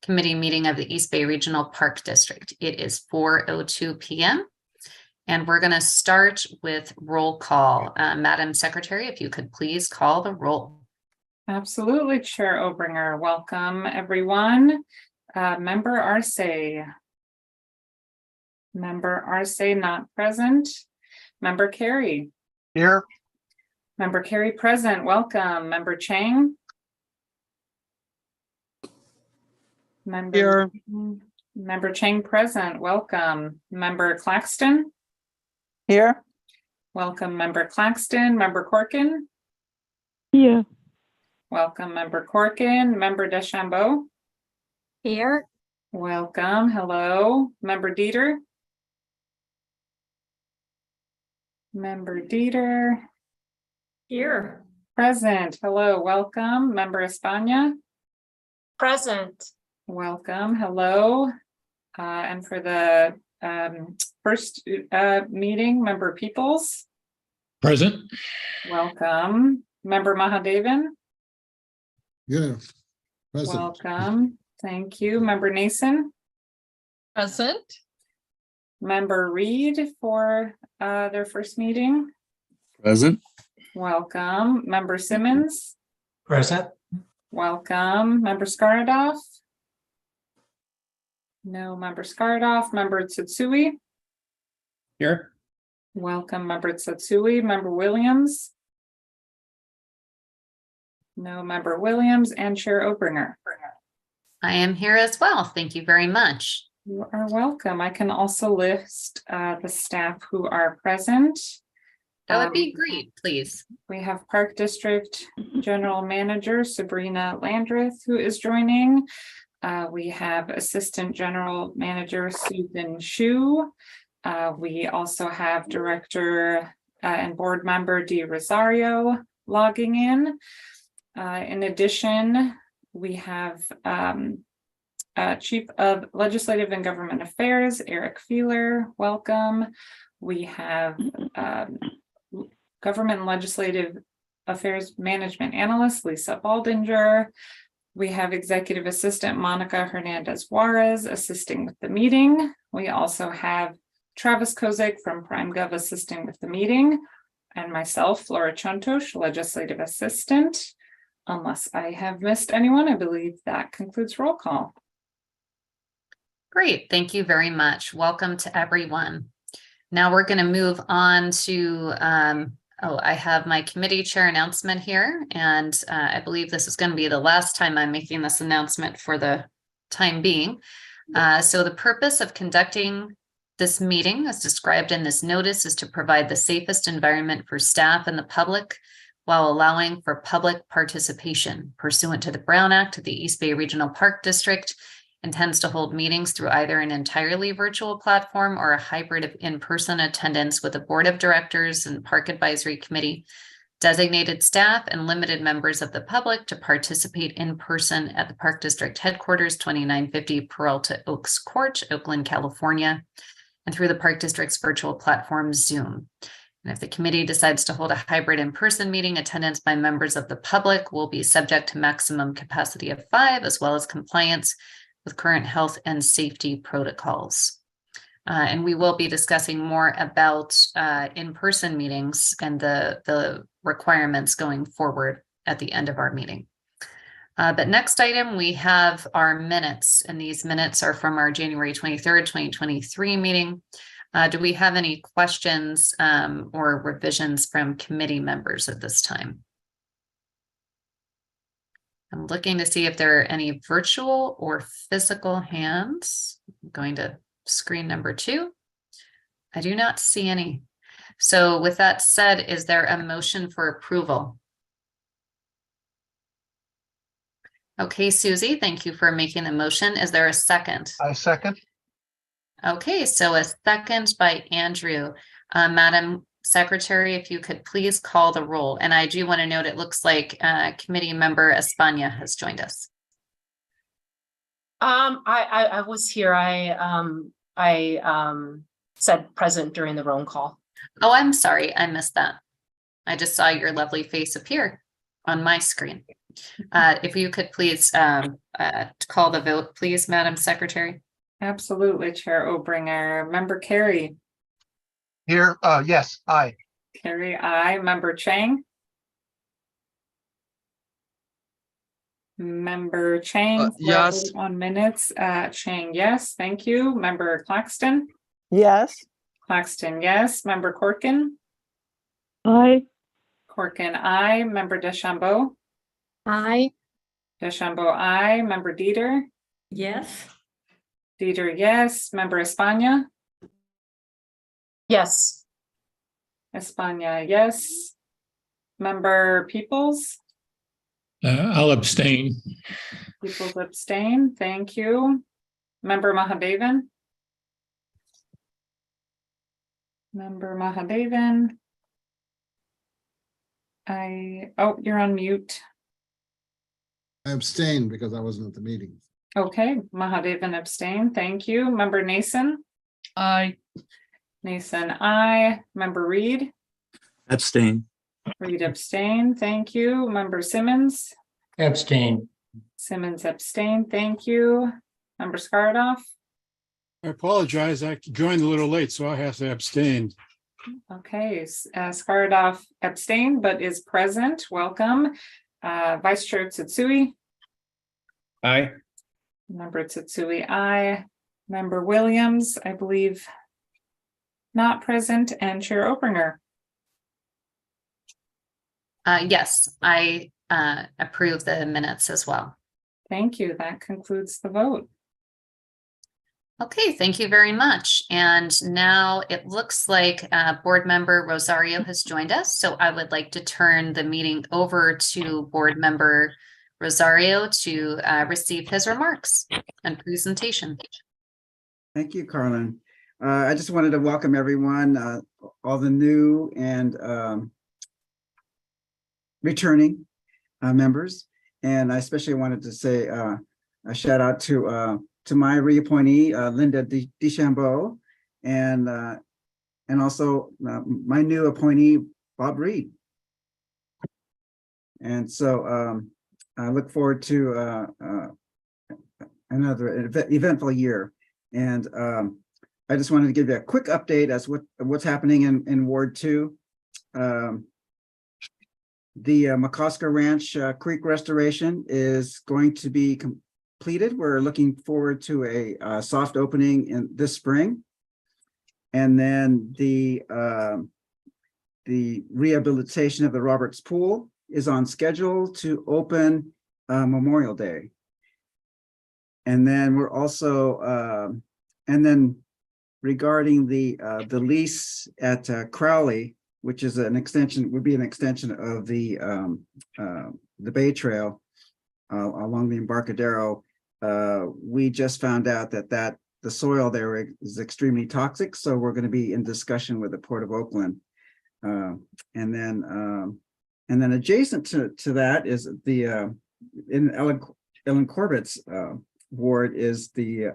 committee meeting of the East Bay Regional Park District. It is 4:02 p.m. and we're going to start with roll call. Madam Secretary, if you could please call the roll. Absolutely, Chair Obringer. Welcome, everyone. Member Arce. Member Arce not present. Member Carey. Here. Member Carey present. Welcome. Member Chang. Member Chang present. Welcome. Member Claxton. Here. Welcome, Member Claxton. Member Corkin. Here. Welcome, Member Corkin. Member Deschambeau. Here. Welcome. Hello. Member Dieter. Member Dieter. Here. Present. Hello. Welcome. Member Espana. Present. Welcome. Hello. And for the first meeting, Member Peoples. Present. Welcome. Member Mahadevan. Yeah. Present. Welcome. Thank you. Member Nason. Present. Member Reed for their first meeting. Present. Welcome. Member Simmons. Present. Welcome. Member Skardoff. No Member Skardoff. Member Tsutsui. Here. Welcome, Member Tsutsui. Member Williams. No Member Williams, and Chair Obringer. I am here as well. Thank you very much. You are welcome. I can also list the staff who are present. That would be great, please. We have Park District General Manager Sabrina Landreth, who is joining. We have Assistant General Manager Susan Shu. We also have Director and Board Member Dee Rosario logging in. In addition, we have Chief of Legislative and Government Affairs, Eric Feeler. Welcome. We have Government and Legislative Affairs Management Analyst, Lisa Baldinger. We have Executive Assistant Monica Hernandez Juarez assisting with the meeting. We also have Travis Kozak from PrimeGov assisting with the meeting, and myself, Flora Chontosh, Legislative Assistant. Unless I have missed anyone, I believe that concludes roll call. Great. Thank you very much. Welcome to everyone. Now we're going to move on to, I have my committee chair announcement here, and I believe this is going to be the last time I'm making this announcement for the time being. So the purpose of conducting this meeting, as described in this notice, is to provide the safest environment for staff and the public while allowing for public participation. Pursuant to the Brown Act, the East Bay Regional Park District intends to hold meetings through either an entirely virtual platform or a hybrid of in-person attendance with a board of directors and park advisory committee, designated staff, and limited members of the public to participate in person at the Park District Headquarters, 2950 Peralta Oaks Court, Oakland, California, and through the Park District's virtual platform, Zoom. And if the committee decides to hold a hybrid in-person meeting, attendance by members of the public will be subject to maximum capacity of 5, as well as compliance with current health and safety protocols. And we will be discussing more about in-person meetings and the requirements going forward at the end of our meeting. But next item, we have our minutes, and these minutes are from our January 23rd, 2023 meeting. Do we have any questions or revisions from committee members at this time? I'm looking to see if there are any virtual or physical hands. I'm going to screen number 2. I do not see any. So with that said, is there a motion for approval? Okay, Susie, thank you for making the motion. Is there a second? I second. Okay, so a second by Andrew. Madam Secretary, if you could please call the roll. And I do want to note, it looks like committee member Espana has joined us. I was here. I said present during the roll call. Oh, I'm sorry. I missed that. I just saw your lovely face appear on my screen. If you could please call the vote, please, Madam Secretary. Absolutely, Chair Obringer. Member Carey. Here, yes, aye. Carey, aye. Member Chang. Member Chang. Yes. On minutes. Chang, yes. Thank you. Member Claxton. Yes. Claxton, yes. Member Corkin. Aye. Corkin, aye. Member Deschambeau. Aye. Deschambeau, aye. Member Dieter. Yes. Dieter, yes. Member Espana. Yes. Espana, yes. Member Peoples. I'll abstain. Peoples abstain. Thank you. Member Mahadevan. Member Mahadevan. You're on mute. I abstained because I wasn't at the meeting. Okay, Mahadevan abstain. Thank you. Member Nason. Aye. Nason, aye. Member Reed. Abstain. Reed abstain. Thank you. Member Simmons. Abstain. Simmons abstain. Thank you. Member Skardoff. I apologize. I joined a little late, so I have to abstain. Okay, Skardoff abstained but is present. Welcome. Vice Chair Tsutsui. Aye. Member Tsutsui, aye. Member Williams, I believe not present, and Chair Obringer. Yes, I approve the minutes as well. Thank you. That concludes the vote. Okay, thank you very much. And now it looks like Board Member Rosario has joined us. So I would like to turn the meeting over to Board Member Rosario to receive his remarks and presentation. Thank you, Carlin. I just wanted to welcome everyone, all the new and returning members. And I especially wanted to say a shout out to my reappointee, Linda DeChambeau, and also my new appointee, Bob Reed. And so I look forward to another eventful year. And I just wanted to give you a quick update as what's happening in Ward 2. The McCosker Ranch Creek restoration is going to be completed. We're looking forward to a soft opening in this spring. And then the rehabilitation of the Roberts Pool is on schedule to open Memorial Day. And then we're also, and then regarding the lease at Crowley, which is an extension, would be an extension of the Bay Trail along the Embarcadero. We just found out that the soil there is extremely toxic, so we're going to be in discussion with the Port of Oakland. And then adjacent to that is the in Ellen Corbett's ward is the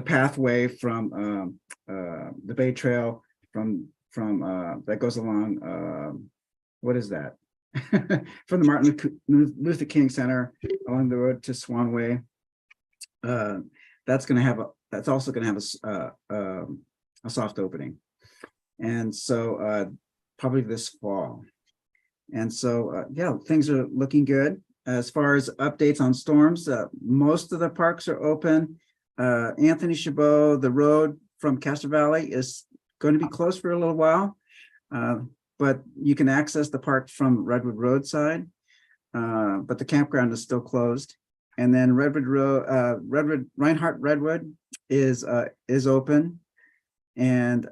pathway from the Bay Trail from that goes along what is that from the Martin Luther King Center along the road to Swanway. That's also going to have a soft opening, and so probably this fall. And so yeah, things are looking good as far as updates on storms. Most of the parks are open. Anthony Chabot, the road from Castro Valley is going to be closed for a little while, but you can access the park from Redwood Roadside, but the campground is still closed. And then Reinhardt Redwood is open, and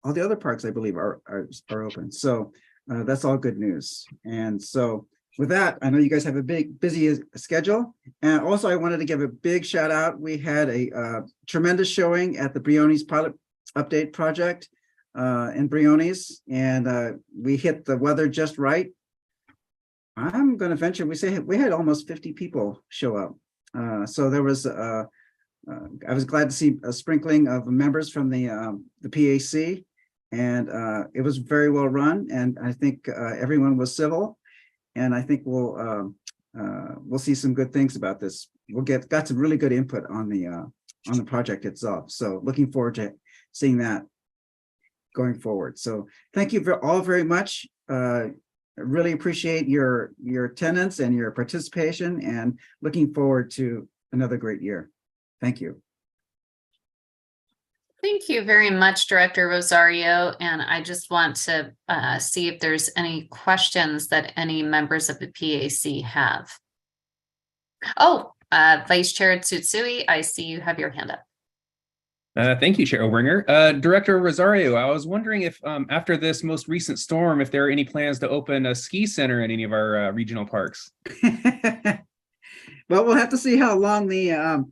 all the other parks I believe are open. So that's all good news. And so with that, I know you guys have a busy schedule. And also I wanted to give a big shout out. We had a tremendous showing at the Briones Pilot Update Project in Briones, and we hit the weather just right. I'm going to venture, we had almost 50 people show up. So there was, I was glad to see a sprinkling of members from the PAC. And it was very well run, and I think everyone was civil. And I think we'll see some good things about this. Got some really good input on the project itself. So looking forward to seeing that going forward. So thank you all very much. I really appreciate your attendance and your participation, and looking forward to another great year. Thank you. Thank you very much, Director Rosario. And I just want to see if there's any questions that any members of the PAC have. Oh, Vice Chair Tsutsui, I see you have your hand up. Thank you, Chair Obringer. Director Rosario, I was wondering if after this most recent storm, if there are any plans to open a ski center in any of our regional parks. Well, we'll have to see how long the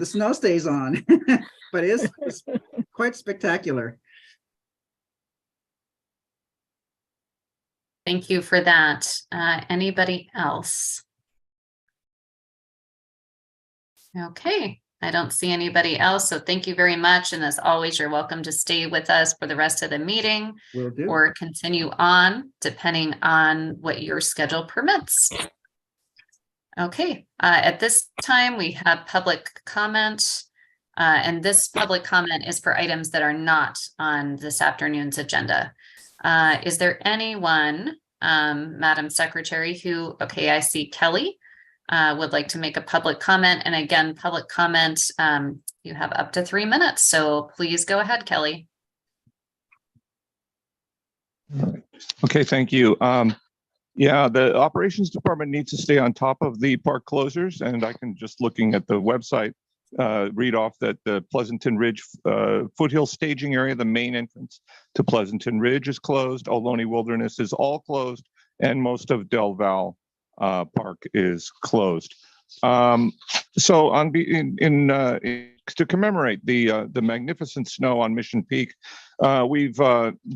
snow stays on, but it's quite spectacular. Thank you for that. Anybody else? Okay, I don't see anybody else, so thank you very much. And as always, you're welcome to stay with us for the rest of the meeting Will do. or continue on depending on what your schedule permits. Okay, at this time, we have public comment. And this public comment is for items that are not on this afternoon's agenda. Is there anyone, Madam Secretary, who, okay, I see Kelly, would like to make a public comment. And again, public comment, you have up to 3 minutes. So please go ahead, Kelly. Okay, thank you. Yeah, the operations department needs to stay on top of the park closures, and I can just looking at the website read off that the Pleasanton Ridge foothill staging area, the main entrance to Pleasanton Ridge is closed. Ohlone Wilderness is all closed, and most of Del Val Park is closed. So to commemorate the magnificent snow on Mission Peak, we've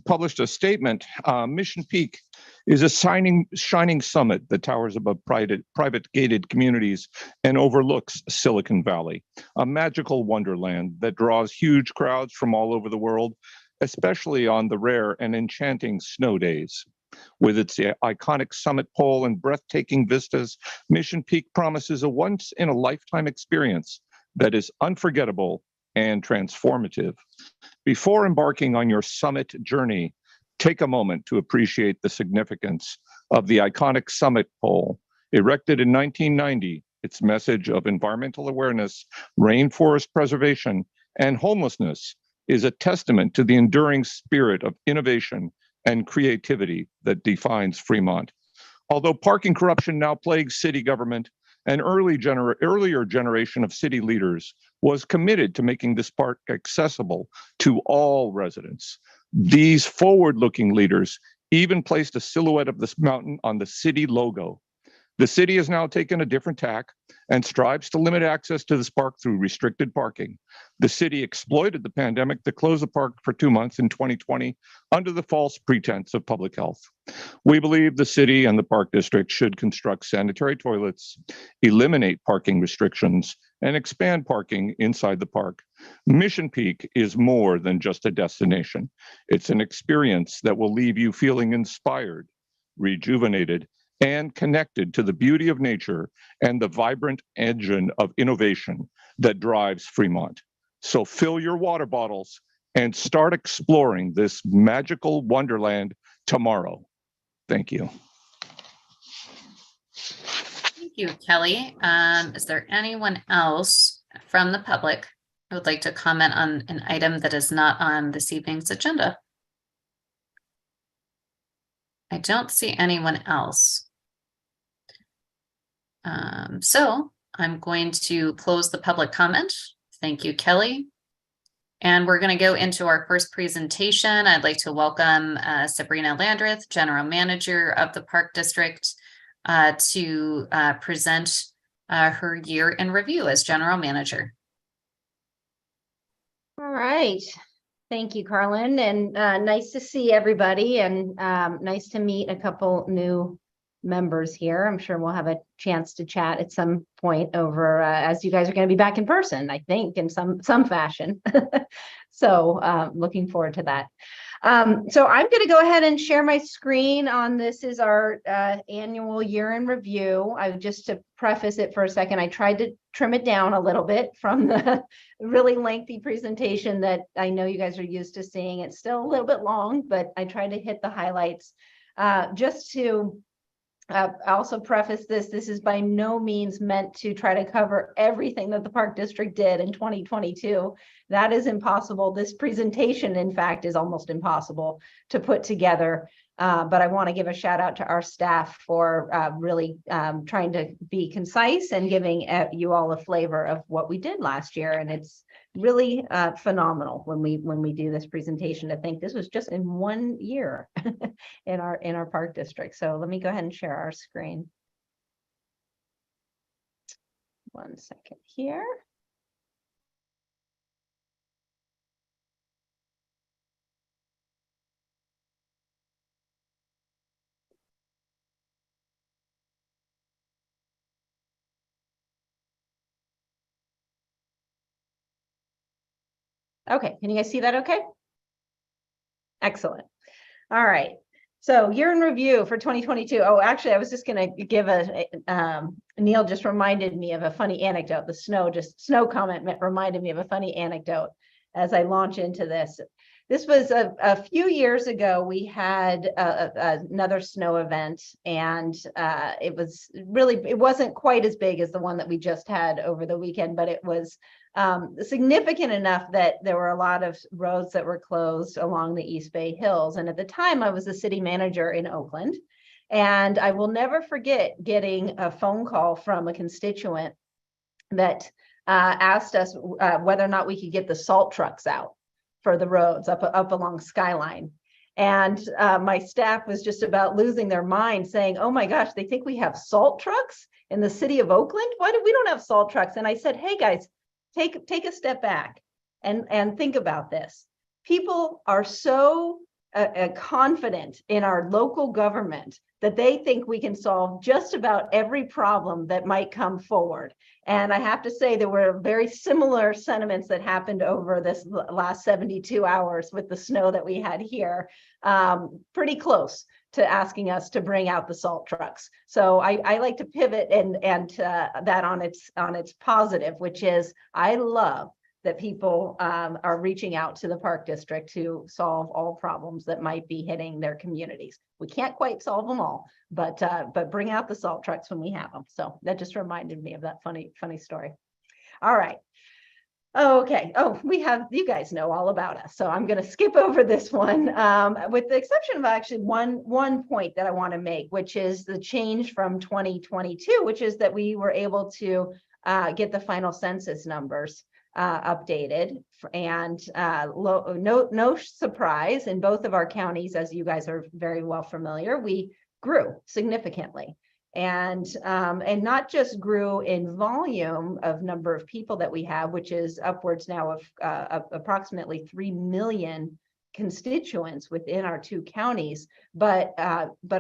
published a statement. Mission Peak is a shining summit that towers above private gated communities and overlooks Silicon Valley, a magical wonderland that draws huge crowds from all over the world, especially on the rare and enchanting snow days. With its iconic summit pole and breathtaking vistas, Mission Peak promises a once-in-a-lifetime experience that is unforgettable and transformative. Before embarking on your summit journey, take a moment to appreciate the significance of the iconic summit pole. Erected in 1990, its message of environmental awareness, rainforest preservation, and homelessness is a testament to the enduring spirit of innovation and creativity that defines Fremont. Although parking corruption now plagues city government, an earlier generation of city leaders was committed to making this park accessible to all residents. These forward-looking leaders even placed a silhouette of this mountain on the city logo. The city has now taken a different tack and strives to limit access to this park through restricted parking. The city exploited the pandemic to close the park for 2 months in 2020 under the false pretense of public health. We believe the city and the park district should construct sanitary toilets, eliminate parking restrictions, and expand parking inside the park. Mission Peak is more than just a destination. It's an experience that will leave you feeling inspired, rejuvenated, and connected to the beauty of nature and the vibrant engine of innovation that drives Fremont. So fill your water bottles and start exploring this magical wonderland tomorrow. Thank you. Thank you, Kelly. Is there anyone else from the public who would like to comment on an item that is not on this evening's agenda? I don't see anyone else. So I'm going to close the public comment. Thank you, Kelly. And we're going to go into our first presentation. I'd like to welcome Sabrina Landreth, General Manager of the Park District, to present her year in review as General Manager. All right. Thank you, Carlin, and nice to see everybody, and nice to meet a couple new members here. I'm sure we'll have a chance to chat at some point over as you guys are going to be back in person, I think, in some fashion. So looking forward to that. So I'm going to go ahead and share my screen on this is our annual year in review. Just to preface it for a second, I tried to trim it down a little bit from the really lengthy presentation that I know you guys are used to seeing. It's still a little bit long, but I tried to hit the highlights. Just to also preface this is by no means meant to try to cover everything that the Park District did in 2022. That is impossible. This presentation, in fact, is almost impossible to put together. But I want to give a shout out to our staff for really trying to be concise and giving you all a flavor of what we did last year. And it's really phenomenal when we do this presentation to think this was just in 1 year in our Park District. So let me go ahead and share our screen. 1 second here. Okay, can you guys see that okay? Excellent. All right. So year in review for 2022. Oh, actually, I was just going to give Neil just reminded me of a funny anecdote. The snow comment reminded me of a funny anecdote as I launch into this. This was a few years ago. We had another snow event, and it wasn't quite as big as the one that we just had over the weekend, but it was significant enough that there were a lot of roads that were closed along the East Bay Hills. And at the time, I was the city manager in Oakland, and I will never forget getting a phone call from a constituent that asked us whether or not we could get the salt trucks out for the roads up along Skyline. And my staff was just about losing their mind, saying, oh my gosh, they think we have salt trucks in the city of Oakland? Why do we don't have salt trucks? And I said, hey guys, take a step back and think about this. People are so confident in our local government that they think we can solve just about every problem that might come forward. And I have to say there were very similar sentiments that happened over this last 72 hours with the snow that we had here, pretty close to asking us to bring out the salt trucks. So I like to pivot and that on its positive, which is I love that people are reaching out to the Park District to solve all problems that might be hitting their communities. We can't quite solve them all, but bring out the salt trucks when we have them. So that just reminded me of that funny story. All right. Okay. Oh, you guys know all about us. So I'm going to skip over this one with the exception of actually one point that I want to make, which is the change from 2022, which is that we were able to get the final census numbers updated, and no surprise in both of our counties, as you guys are very well familiar, we grew significantly, and not just grew in volume of number of people that we have, which is upwards now of approximately 3 million constituents within our two counties, but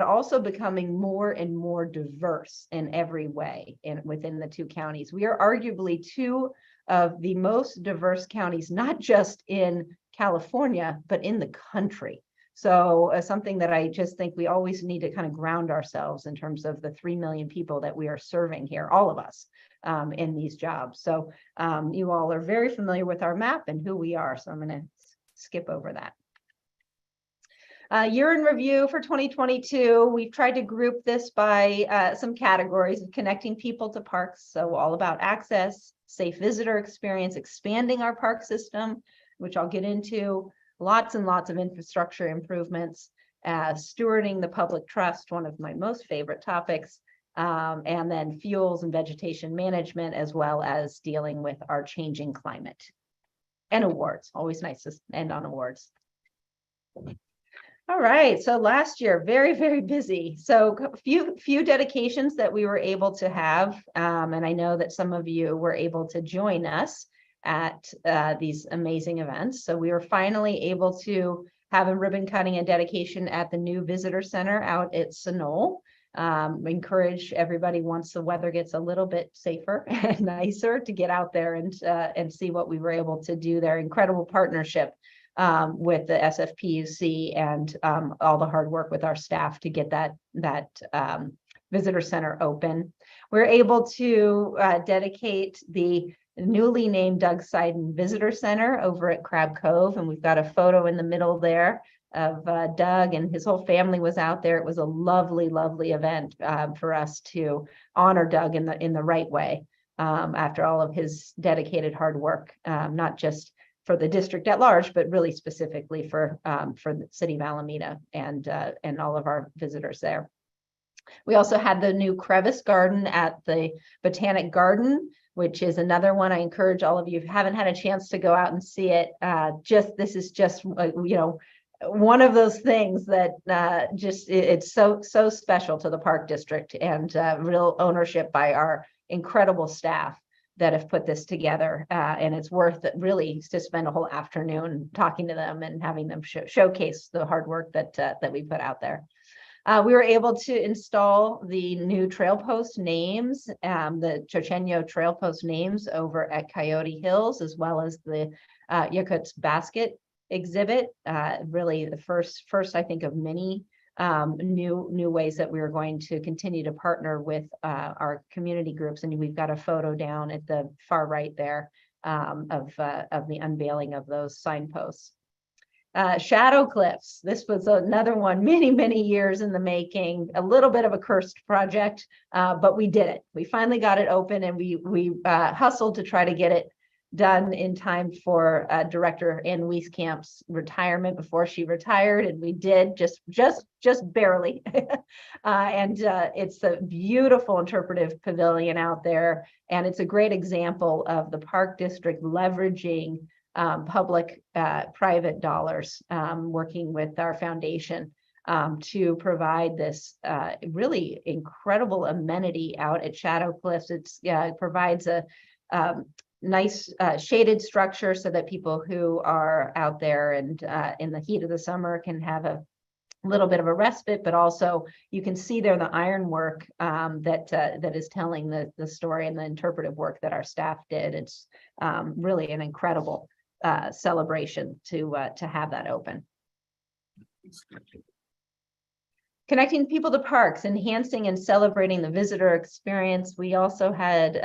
also becoming more and more diverse in every way within the two counties. We are arguably two of the most diverse counties, not just in California, but in the country. So something that I just think we always need to kind of ground ourselves in terms of the 3 million people that we are serving here, all of us in these jobs. So you all are very familiar with our map and who we are. So I'm going to skip over that. Year in review for 2022, we've tried to group this by some categories of connecting people to parks. So all about access, safe visitor experience, expanding our park system, which I'll get into, lots and lots of infrastructure improvements, stewarding the public trust, one of my most favorite topics, and then fuels and vegetation management, as well as dealing with our changing climate. And awards, always nice to end on awards. All right, so last year, very, very busy. So few dedications that we were able to have, and I know that some of you were able to join us at these amazing events. So we were finally able to have a ribbon cutting and dedication at the new visitor center out at Sunol. Encourage everybody, once the weather gets a little bit safer and nicer, to get out there and see what we were able to do there. Incredible partnership with the SFPUC and all the hard work with our staff to get that visitor center open. We're able to dedicate the newly named Doug Seiden Visitor Center over at Crab Cove, and we've got a photo in the middle there of Doug, and his whole family was out there. It was a lovely, lovely event for us to honor Doug in the right way after all of his dedicated hard work, not just for the district at large, but really specifically for the city of Alameda and all of our visitors there. We also had the new crevice garden at the Botanic Garden, which is another one I encourage all of you, if you haven't had a chance to go out and see it, this is just one of those things that it's so special to the Park District, and real ownership by our incredible staff that have put this together, and it's worth it really to spend a whole afternoon talking to them and having them showcase the hard work that we put out there. We were able to install the new trail post names, the Chochenyo trail post names over at Coyote Hills, as well as the Yakut's Basket exhibit. Really the first I think of many new ways that we are going to continue to partner with our community groups. And we've got a photo down at the far right there of the unveiling of those signposts. Shadow Cliffs. This was another one many years in the making, a little bit of a cursed project, but we did it. We finally got it open, and we hustled to try to get it done in time for Director Ann Wieskamp's retirement before she retired, and we did just barely. And it's a beautiful interpretive pavilion out there, and it's a great example of the Park District leveraging public private dollars, working with our foundation to provide this really incredible amenity out at Shadow Cliffs. It provides a nice shaded structure so that people who are out there and in the heat of the summer can have a little bit of a respite, but also you can see there the ironwork that is telling the story, and the interpretive work that our staff did. It's really an incredible celebration to have that open. Connecting people to parks, enhancing and celebrating the visitor experience. We also had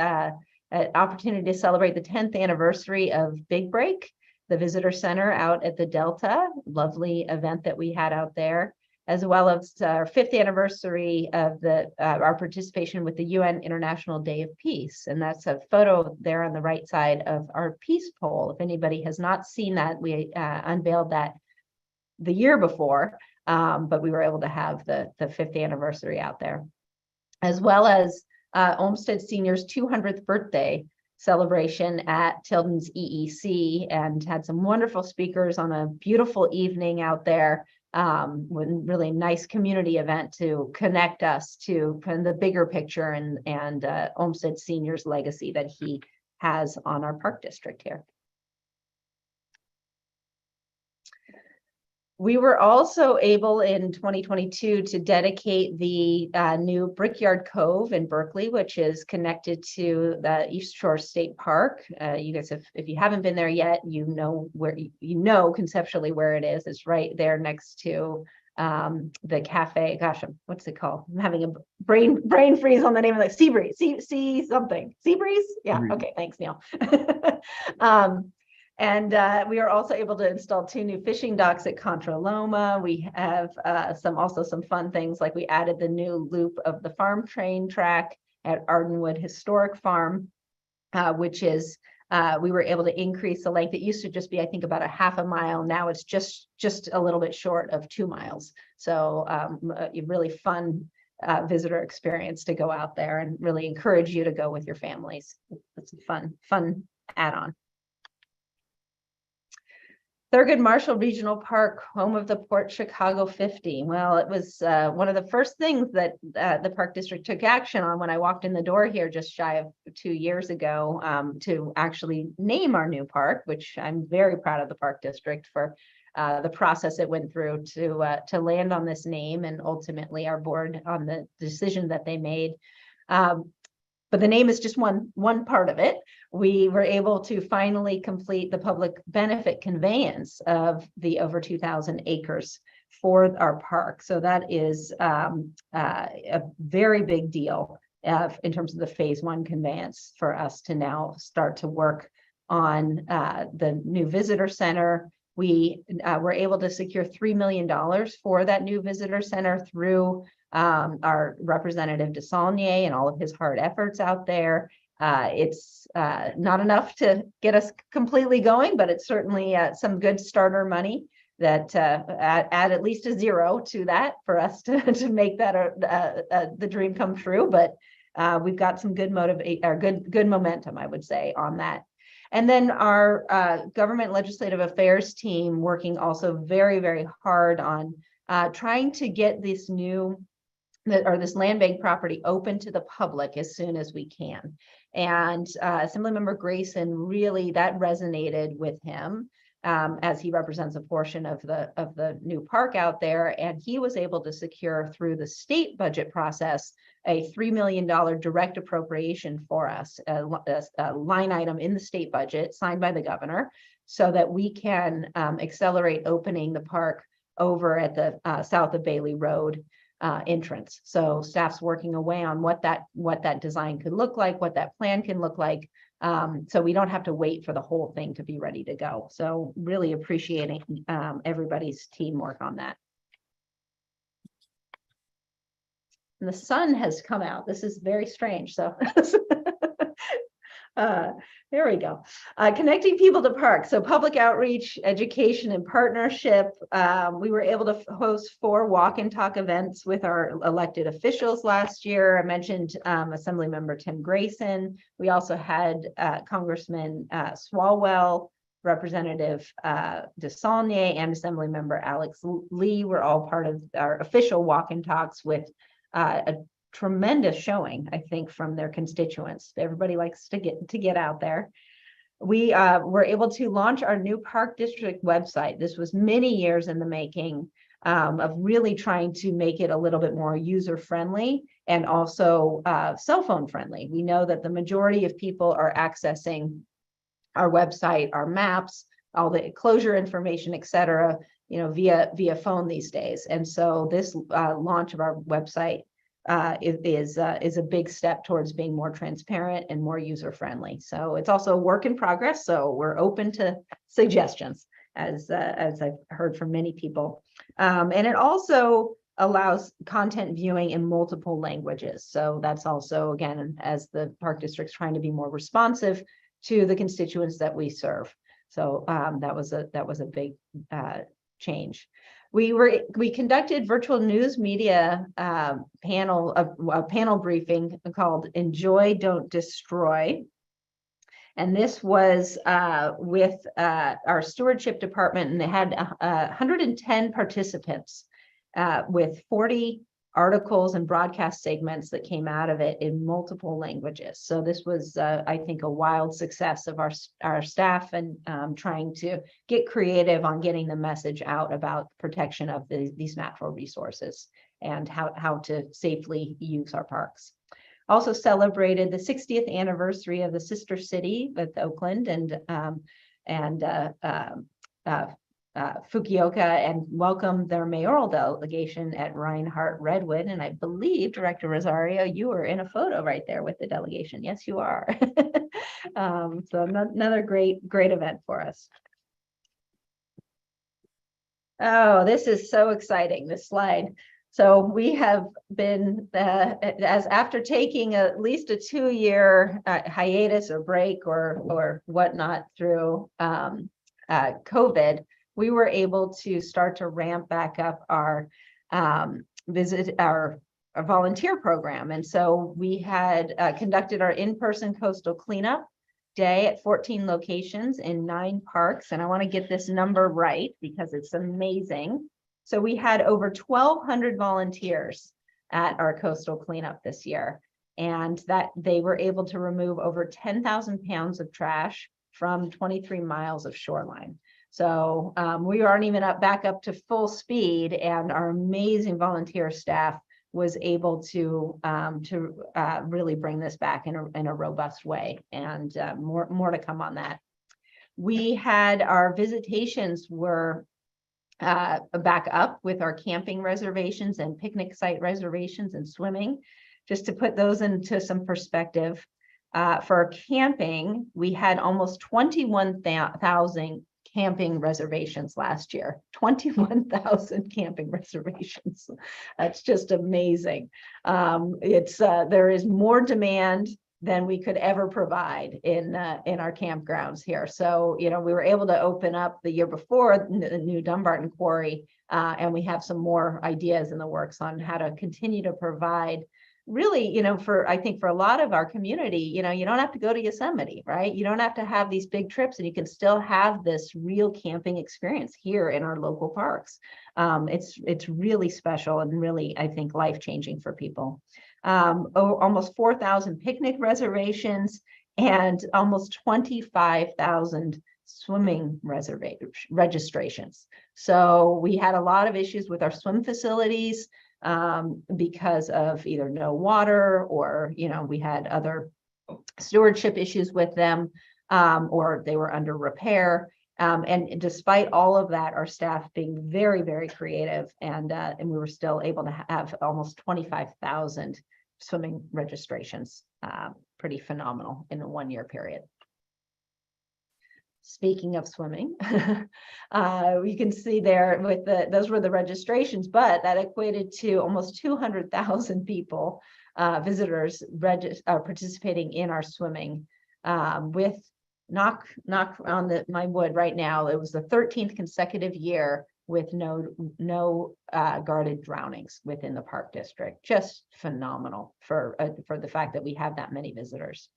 an opportunity to celebrate the 10th anniversary of Big Break, the visitor center out at the Delta. Lovely event that we had out there, as well as our 5th anniversary of our participation with the UN International Day of Peace. And that's a photo there on the right side of our peace pole. If anybody has not seen that, we unveiled that the year before, but we were able to have the 5th anniversary out there, as well as Olmsted Senior's 200th birthday celebration at Tilden's EEC, and had some wonderful speakers on a beautiful evening out there, with really nice community event to connect us to the bigger picture and Olmsted Senior's legacy that he has on our Park District here. We were also able in 2022 to dedicate the new Brickyard Cove in Berkeley, which is connected to the East Shore State Park. You guys, if you haven't been there yet, you know where, conceptually where it is. It's right there next to the cafe. Gosh, what's it called? I'm having a brain freeze on the name of the Seabreeze. Seabreeze? Yeah. Okay. Thanks, Neil. And we are also able to install 2 new fishing docks at Contra Loma. We have also some fun things, like we added the new loop of the farm train track at Ardenwood Historic Farm, which is we were able to increase the length. It used to just be, I think, about a half a mile. Now it's just a little bit short of 2 miles. So a really fun visitor experience to go out there, and really encourage you to go with your families. It's a fun add-on. Thurgood Marshall Regional Park, home of the Port Chicago 50. Well, it was one of the first things that the Park District took action on when I walked in the door here just shy of 2 years ago, to actually name our new park, which I'm very proud of the Park District for the process it went through to land on this name, and ultimately our board on the decision that they made. But the name is just one part of it. We were able to finally complete the public benefit conveyance of the over 2,000 acres for our park. So that is a very big deal in terms of the phase 1 conveyance for us to now start to work on the new visitor center. We were able to secure $3 million for that new visitor center through our representative DeSaulnier and all of his hard efforts out there. It's not enough to get us completely going, but it's certainly some good starter money that add at least a zero to that for us to make that the dream come true. But we've got some good good momentum, I would say, on that. And then our government legislative affairs team working also very, very hard on trying to get this this land bank property open to the public as soon as we can. And Assemblymember Grayson, really that resonated with him as he represents a portion of the new park out there. And he was able to secure through the state budget process a $3 million direct appropriation for us, a line item in the state budget signed by the governor, so that we can accelerate opening the park over at the south of Bailey Road entrance. So staff's working away on what that design could look like, what that plan can look like, so we don't have to wait for the whole thing to be ready to go. So really appreciating everybody's teamwork on that. And the sun has come out. This is very strange. So there we go. Connecting people to parks. So public outreach, education, and partnership. We were able to host 4 walk and talk events with our elected officials last year. I mentioned Assemblymember Tim Grayson. We also had Congressman Swalwell, Representative DeSaulnier, and Assemblymember Alex Lee were all part of our official walk and talks with a tremendous showing, I think, from their constituents. Everybody likes to get out there. We were able to launch our new Park District website. This was many years in the making of really trying to make it a little bit more user-friendly and also cell phone friendly. We know that the majority of people are accessing our website, our maps, all the closure information, et cetera, via phone these days. And so this launch of our website is a big step towards being more transparent and more user-friendly. So it's also a work in progress. So we're open to suggestions, as I've heard from many people. And it also allows content viewing in multiple languages. So that's also, again, as the Park District's trying to be more responsive to the constituents that we serve. So that was a big change. We conducted virtual news media panel briefing called Enjoy, Don't Destroy. And this was with our stewardship department, and they had 110 participants with 40 articles and broadcast segments that came out of it in multiple languages. So this was, I think, a wild success of our staff and trying to get creative on getting the message out about protection of these natural resources and how to safely use our parks. Also celebrated the 60th anniversary of the sister city with Oakland and Fukuoka, and welcomed their mayoral delegation at Reinhardt Redwood. And I believe, Director Rosario, you were in a photo right there with the delegation. Yes, you are. So another great event for us. Oh, this is so exciting, this slide. So we have been, after taking at least a 2-year hiatus or break or whatnot through COVID, we were able to start to ramp back up our volunteer program. And so we had conducted our in-person coastal cleanup day at 14 locations in 9 parks. And I want to get this number right because it's amazing. So we had over 1,200 volunteers at our coastal cleanup this year, and that they were able to remove over 10,000 pounds of trash from 23 miles of shoreline. So we aren't even back up to full speed, and our amazing volunteer staff was able to really bring this back in a robust way, and more to come on that. We had our visitations were back up with our camping reservations and picnic site reservations and swimming. Just to put those into some perspective, for camping, we had almost 21,000 camping reservations last year. 21,000 camping reservations. That's just amazing. There is more demand than we could ever provide in our campgrounds here. So, we were able to open up the year before the new Dumbarton Quarry, and we have some more ideas in the works on how to continue to provide really, I think for a lot of our community, you don't have to go to Yosemite, right? You don't have to have these big trips, and you can still have this real camping experience here in our local parks. It's really special and really, I think, life-changing for people. Almost 4,000 picnic reservations and almost 25,000 swimming registrations. So we had a lot of issues with our swim facilities because of either no water, or we had other stewardship issues with them, or they were under repair. And despite all of that, our staff being very, very creative, and we were still able to have almost 25,000 swimming registrations. Pretty phenomenal in a 1-year period. Speaking of swimming, you can see there with those were the registrations, but that equated to almost 200,000 people, visitors participating in our swimming, with knock on my wood right now. It was the 13th consecutive year with no guarded drownings within the park district. Just phenomenal for the fact that we have that many visitors.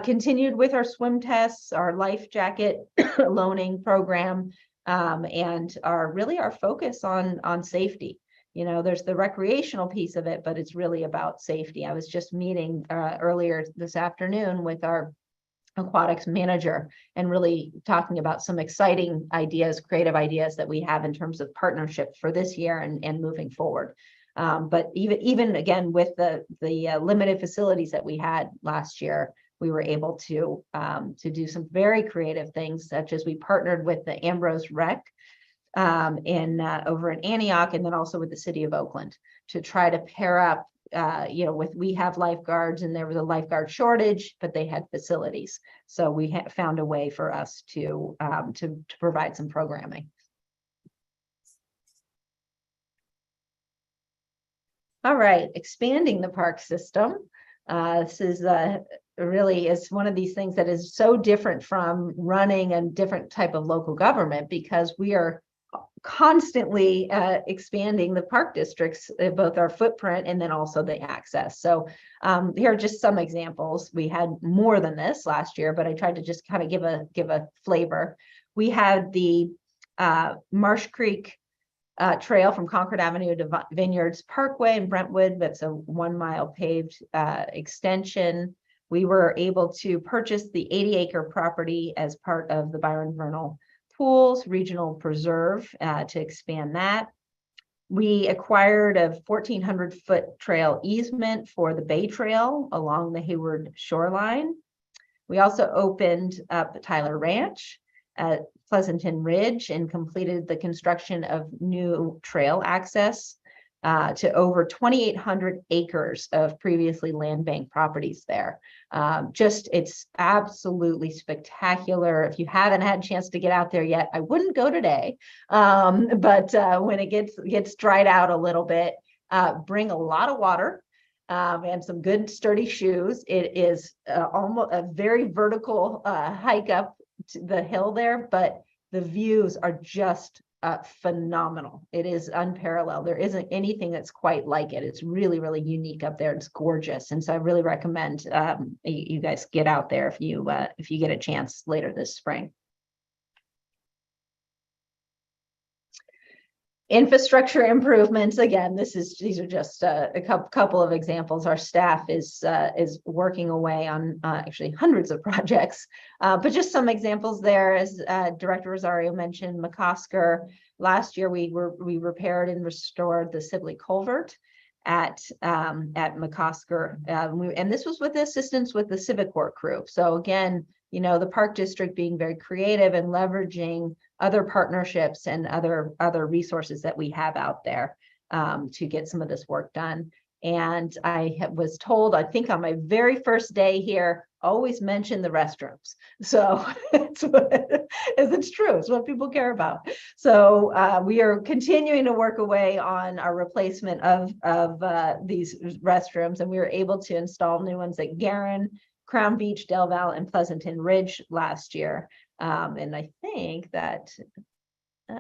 Continued with our swim tests, our life jacket loaning program, and our focus on safety. There's the recreational piece of it, but it's really about safety. I was just meeting earlier this afternoon with our aquatics manager and really talking about some exciting ideas, creative ideas that we have in terms of partnership for this year and moving forward. But even again, with the limited facilities that we had last year, we were able to do some very creative things, such as we partnered with the Ambrose Rec over in Antioch, and then also with the city of Oakland, to try to pair up, we have lifeguards, and there was a lifeguard shortage, but they had facilities. So we found a way for us to provide some programming. All right, expanding the park system. This is really is one of these things that is so different from running a different type of local government, because we are constantly expanding the park districts, both our footprint and then also the access. So here are just some examples. We had more than this last year, but I tried to just kind of give a flavor. We had the Marsh Creek trail from Concord Avenue to Vineyards Parkway in Brentwood. That's a 1-mile paved extension. We were able to purchase the 80-acre property as part of the Byron Vernal Pools Regional Preserve to expand that. We acquired a 1,400-foot trail easement for the Bay Trail along the Hayward shoreline. We also opened up the Tyler Ranch at Pleasanton Ridge and completed the construction of new trail access to over 2,800 acres of previously land bank properties there. It's absolutely spectacular. If you haven't had a chance to get out there yet, I wouldn't go today. But when it gets dried out a little bit, bring a lot of water and some good sturdy shoes. It is almost a very vertical hike up to the hill there, but the views are just phenomenal. It is unparalleled. There isn't anything that's quite like it. It's really, really unique up there. It's gorgeous. And so I really recommend you guys get out there if you get a chance later this spring. Infrastructure improvements, again, these are just a couple of examples. Our staff is working away on actually hundreds of projects, but just some examples there. As Director Rosario mentioned, McCosker, last year we repaired and restored the Sibley Culvert at McCosker, and this was with the assistance with the Civic Work crew. So again, you know, the Park District being very creative and leveraging other partnerships and other resources that we have out there to get some of this work done. And I was told, I think on my very first day here, always mention the restrooms. So it's true. It's what people care about. So we are continuing to work away on our replacement of these restrooms, and we were able to install new ones at Garin, Crown Beach, Del Valle, and Pleasanton Ridge last year. And I think that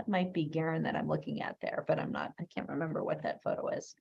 might be Garin that I'm looking at there, but I can't remember what that photo is.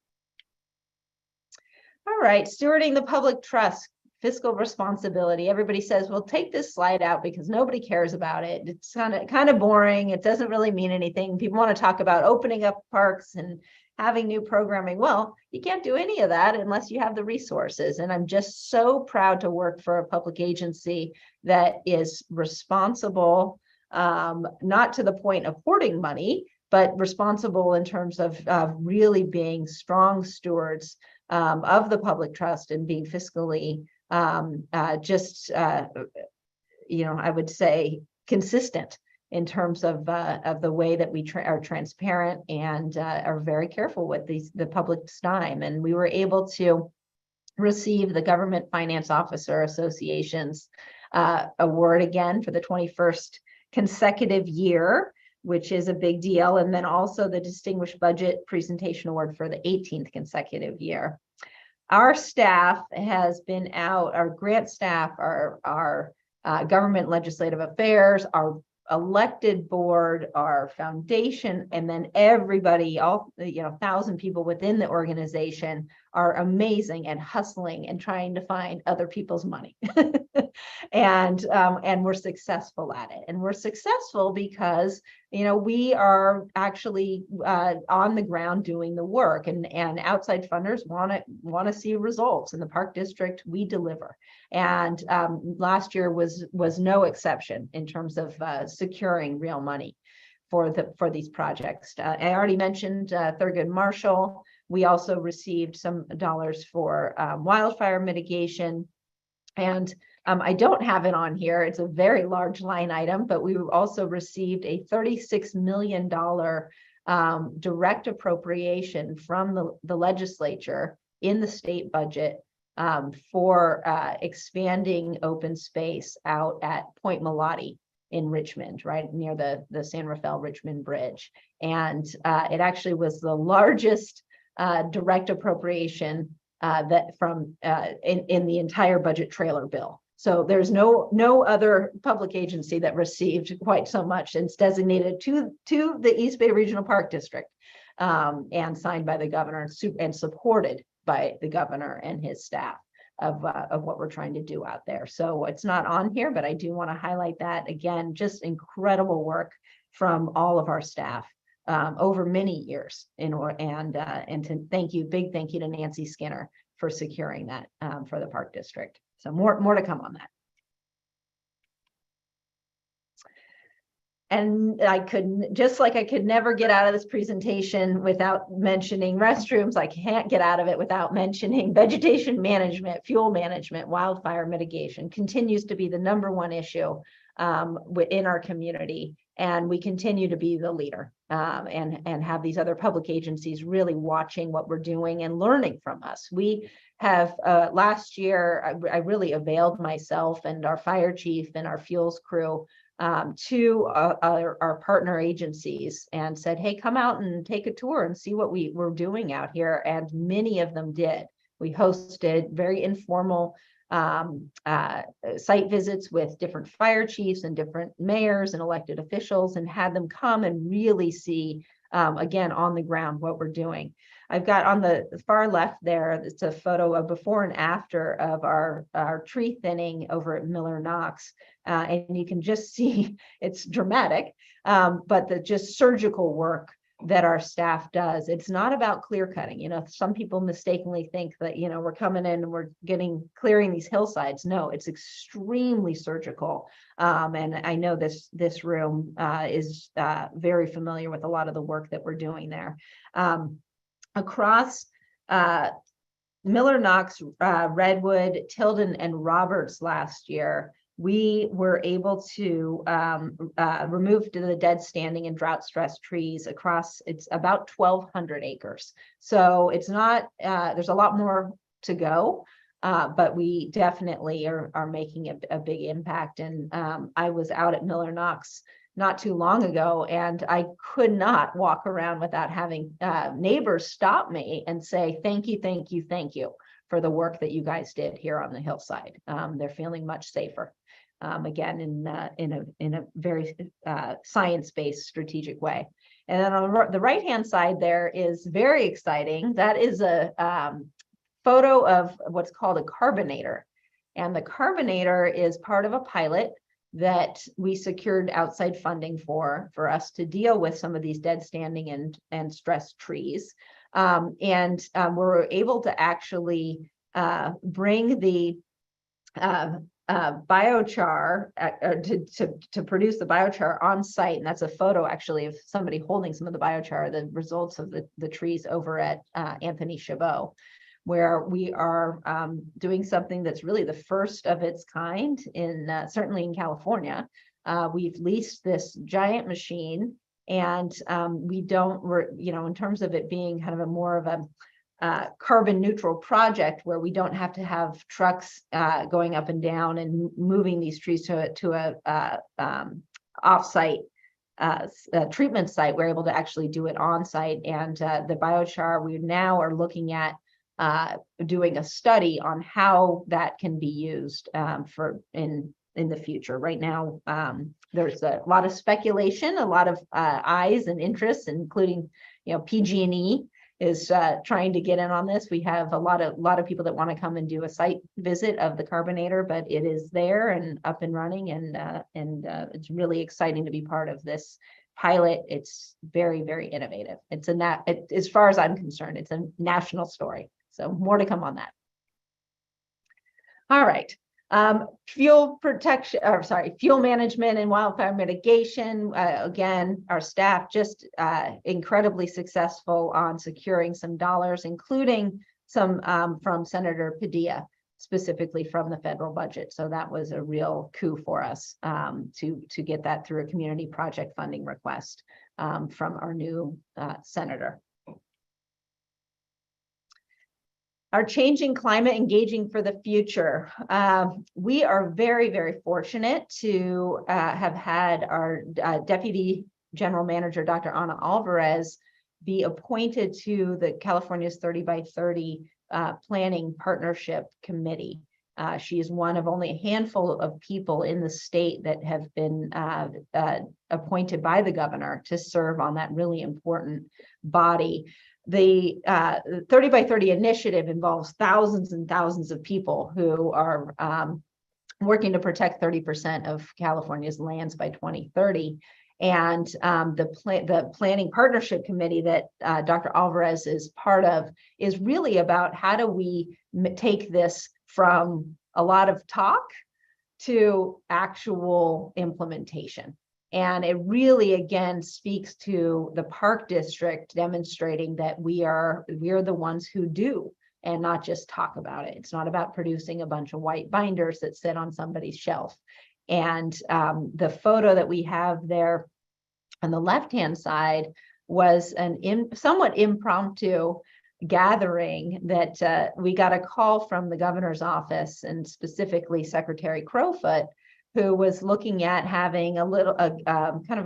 All right, stewarding the public trust, fiscal responsibility. Everybody says, well, take this slide out because nobody cares about it. It's kind of boring. It doesn't really mean anything. People want to talk about opening up parks and having new programming. Well, you can't do any of that unless you have the resources. And I'm just so proud to work for a public agency that is responsible, not to the point of hoarding money, but responsible in terms of really being strong stewards of the public trust and being fiscally you know, I would say consistent in terms of the way that we are transparent and are very careful with the public's time. And we were able to receive the Government Finance Officer Association's award again for the 21st consecutive year, which is a big deal. And then also the Distinguished Budget Presentation Award for the 18th consecutive year. Our staff has been out, our grant staff, our government legislative affairs, our elected board, our foundation, and then everybody, all 1,000 people within the organization are amazing and hustling and trying to find other people's money. And we're successful at it. And we're successful because, you know, we are actually on the ground doing the work, and outside funders want to see results. In the Park District, we deliver. And last year was no exception in terms of securing real money for these projects. I already mentioned Thurgood Marshall. We also received some dollars for wildfire mitigation. And I don't have it on here. It's a very large line item, but we also received a $36 million direct appropriation from the legislature in the state budget for expanding open space out at Point Malati in Richmond, right near the San Rafael Richmond Bridge. And it actually was the largest direct appropriation that from in the entire budget trailer bill. So there's no other public agency that received quite so much, and it's designated to the East Bay Regional Park District and signed by the governor and supported by the governor and his staff of what we're trying to do out there. So it's not on here, but I do want to highlight that again, just incredible work from all of our staff over many years and to big thank you to Nancy Skinner for securing that for the Park District. So more to come on that. And I could never get out of this presentation without mentioning restrooms. I can't get out of it without mentioning vegetation management, fuel management, wildfire mitigation continues to be the #1 issue in our community. And we continue to be the leader and have these other public agencies really watching what we're doing and learning from us. We have last year, I really availed myself and our fire chief and our fuels crew to our partner agencies and said, hey, come out and take a tour and see what we're doing out here. And many of them did. We hosted very informal site visits with different fire chiefs and different mayors and elected officials and had them come and really see, again, on the ground what we're doing. I've got on the far left there, it's a photo of before and after of our tree thinning over at Miller Knox. And you can just see it's dramatic, but the just surgical work that our staff does. It's not about clear cutting. You know, some people mistakenly think that, you know, we're coming in and we're clearing these hillsides. No, it's extremely surgical. And I know this room is very familiar with a lot of the work that we're doing there. Across Miller, Knox, Redwood, Tilden, and Roberts last year, we were able to remove the dead standing and drought stressed trees across, it's about 1,200 acres. So it's not, there's a lot more to go, but we definitely are making a big impact. And I was out at Miller Knox not too long ago, and I could not walk around without having neighbors stop me and say, thank you, thank you, thank you for the work that you guys did here on the hillside. They're feeling much safer. Again, in a very science-based strategic way. And then on the right-hand side there is very exciting. That is a photo of what's called a carbonator. And the carbonator is part of a pilot that we secured outside funding for us to deal with some of these dead standing and stressed trees. We're able to actually bring the biochar to produce the biochar on site. And that's a photo actually of somebody holding some of the biochar, the results of the trees over at Anthony Chabot, where we are doing something that's really the first of its kind in certainly in California. We've leased this giant machine, and we're, you know, in terms of it being kind of a more of a carbon neutral project where we don't have to have trucks going up and down and moving these trees to a off-site treatment site. We're able to actually do it on site, and the biochar, we now are looking at doing a study on how that can be used for in the future. Right now, there's a lot of speculation, a lot of eyes and interests, including, you know, PG&E is trying to get in on this. We have a lot of people that want to come and do a site visit of the carbonator, but it is there and up and running, and it's really exciting to be part of this pilot. It's very, very innovative. It's as far as I'm concerned, it's a national story. So more to come on that. All right. Fuel management and wildfire mitigation. Again, our staff just incredibly successful on securing some dollars, including some from Senator Padilla, specifically from the federal budget. So that was a real coup for us to get that through a community project funding request from our new senator. Our changing climate, engaging for the future. We are very, very fortunate to have had our Deputy General Manager, Dr. Ana Alvarez, be appointed to the California's 30 by 30 Planning Partnership Committee. She is one of only a handful of people in the state that have been appointed by the governor to serve on that really important body. The 30 by 30 initiative involves thousands and thousands of people who are working to protect 30% of California's lands by 2030. And the Planning Partnership Committee that Dr. Alvarez is part of is really about how do we take this from a lot of talk to actual implementation. And it really, again, speaks to the Park District demonstrating that we are the ones who do and not just talk about it. It's not about producing a bunch of white binders that sit on somebody's shelf. And the photo that we have there on the left-hand side was an somewhat impromptu gathering that we got a call from the governor's office, and specifically Secretary Crowfoot, who was looking at having kind of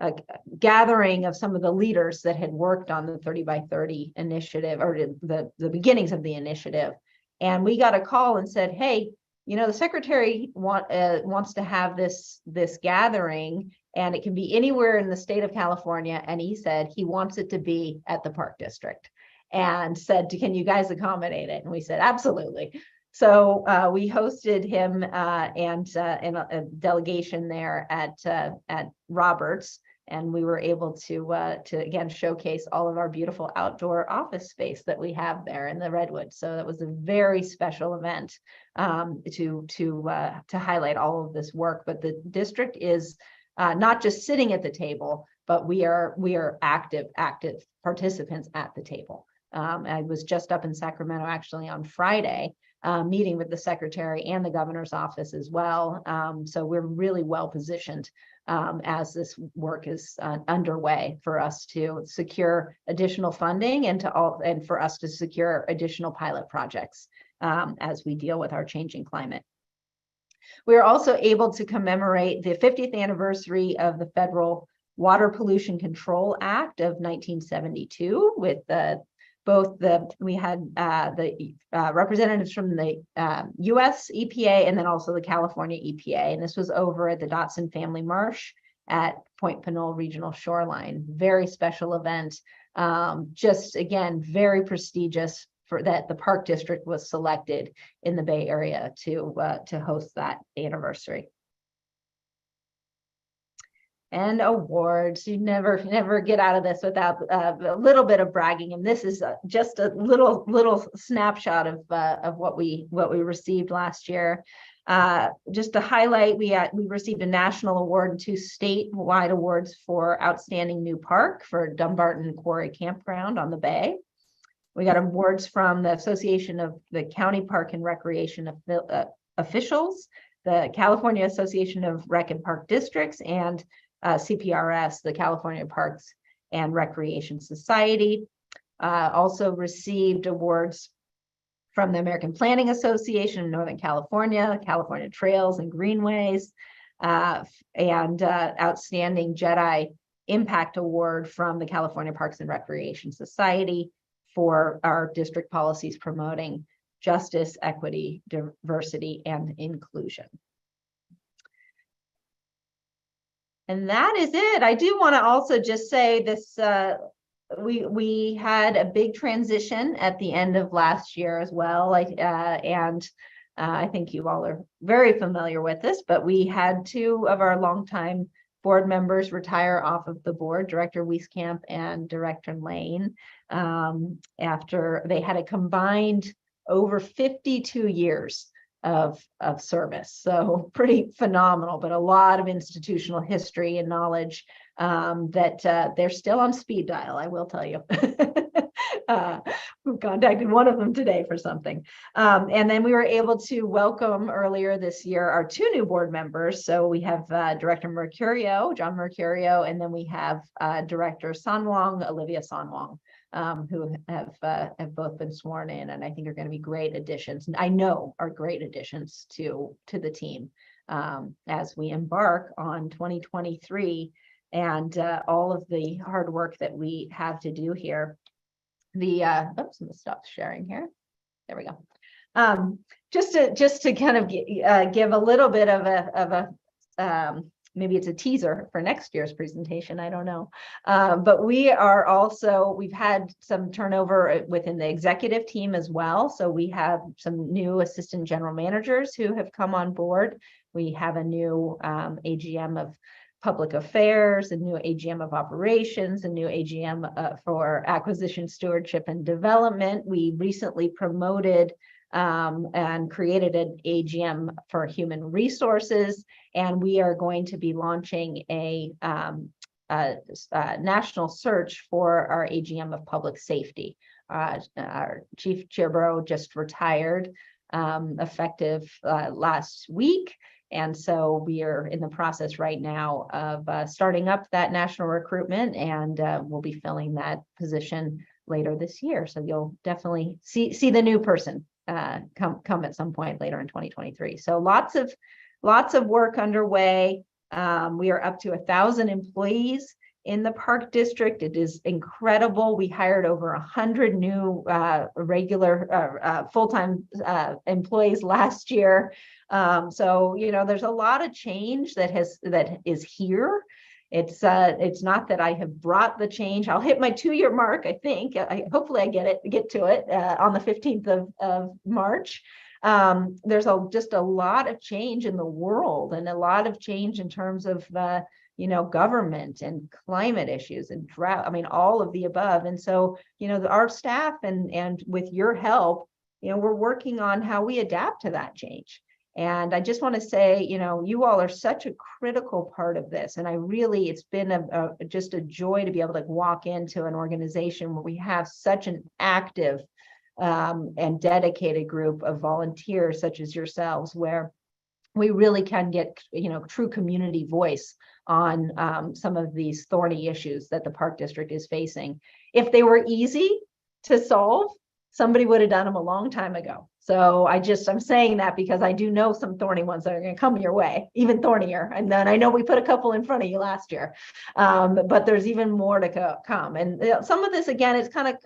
a gathering of some of the leaders that had worked on the 30 by 30 initiative, or the beginnings of the initiative. And we got a call and said, hey, you know, the secretary wants to have this gathering, and it can be anywhere in the state of California. And he said he wants it to be at the Park District, and said, can you guys accommodate it? And we said, absolutely. So we hosted him and a delegation there at Roberts, And we were able to again showcase all of our beautiful outdoor office space that we have there in the Redwood. So that was a very special event to highlight all of this work. But the district is not just sitting at the table, but we are active participants at the table. I was just up in Sacramento actually on Friday, meeting with the secretary and the governor's office as well. So we're really well positioned as this work is underway for us to secure additional funding and for us to secure additional pilot projects as we deal with our changing climate. We are also able to commemorate the 50th anniversary of the Federal Water Pollution Control Act of 1972 with we had the representatives from the US EPA and then also the California EPA. And this was over at the Dotson Family Marsh at Point Pinole Regional Shoreline. Very special event. Just again, very prestigious for that the Park District was selected in the Bay Area to host that anniversary. And awards, you never get out of this without a little bit of bragging. And this is just a little snapshot of what we received last year. Just to highlight, we received a national award and 2 statewide awards for outstanding new park for Dumbarton Quarry Campground on the Bay. We got awards from the Association of the County Park and Recreation Officials, the California Association of Rec and Park Districts, and CPRS, the California Parks and Recreation Society. Also received awards from the American Planning Association of Northern California, California Trails and Greenways, and Outstanding Jedi Impact Award from the California Parks and Recreation Society for our district policies promoting justice, equity, diversity, and inclusion. And that is it. I do want to also just say this, we had a big transition at the end of last year as well. I think you all are very familiar with this, but we had 2 of our longtime board members retire off of the board, Director Wieskamp and Director Lane, after they had a combined over 52 years of service. So pretty phenomenal, but a lot of institutional history and knowledge that they're still on speed dial, I will tell you. We contacted one of them today for something. And then we were able to welcome earlier this year our 2 new board members. So we have Director Mercurio, John Mercurio, and then we have Director Sanwong, Olivia Sanwong, who have both been sworn in, and I think are going to be great additions. I know are great additions to the team as we embark on 2023 and all of the hard work that we have to do here. Oops, I'm gonna stop sharing here. There we go. Just to kind of give a little bit of a maybe it's a teaser for next year's presentation, I don't know. But we've had some turnover within the executive team as well. So we have some new assistant general managers who have come on board. We have a new AGM of public affairs, a new AGM of operations, a new AGM for acquisition, stewardship, and development. We recently promoted and created an AGM for human resources, and we are going to be launching a national search for our AGM of public safety. Our Chief Chibro just retired effective last week. And so we are in the process right now of starting up that national recruitment, and we'll be filling that position later this year. So you'll definitely see the new person come at some point later in 2023. So lots of work underway. We are up to 1,000 employees in the Park District. It is incredible. We hired over 100 new regular full-time employees last year. So there's a lot of change that is here. It's not that I have brought the change. I'll hit my 2-year mark, I think. Hopefully I get to it on the 15th of March. There's just a lot of change in the world, and a lot of change in terms of government and climate issues and drought. I mean, all of the above. And so, our staff and with your help, we're working on how we adapt to that change. And I just want to say, you all are such a critical part of this. And it's been just a joy to be able to walk into an organization where we have such an active and dedicated group of volunteers such as yourselves, where we really can get, true community voice on some of these thorny issues that the Park District is facing. If they were easy to solve, somebody would have done them a long time ago. So I'm saying that because I do know some thorny ones that are going to come your way, even thornier. And then I know we put a couple in front of you last year, but there's even more to come. And some of this, again, is kind of,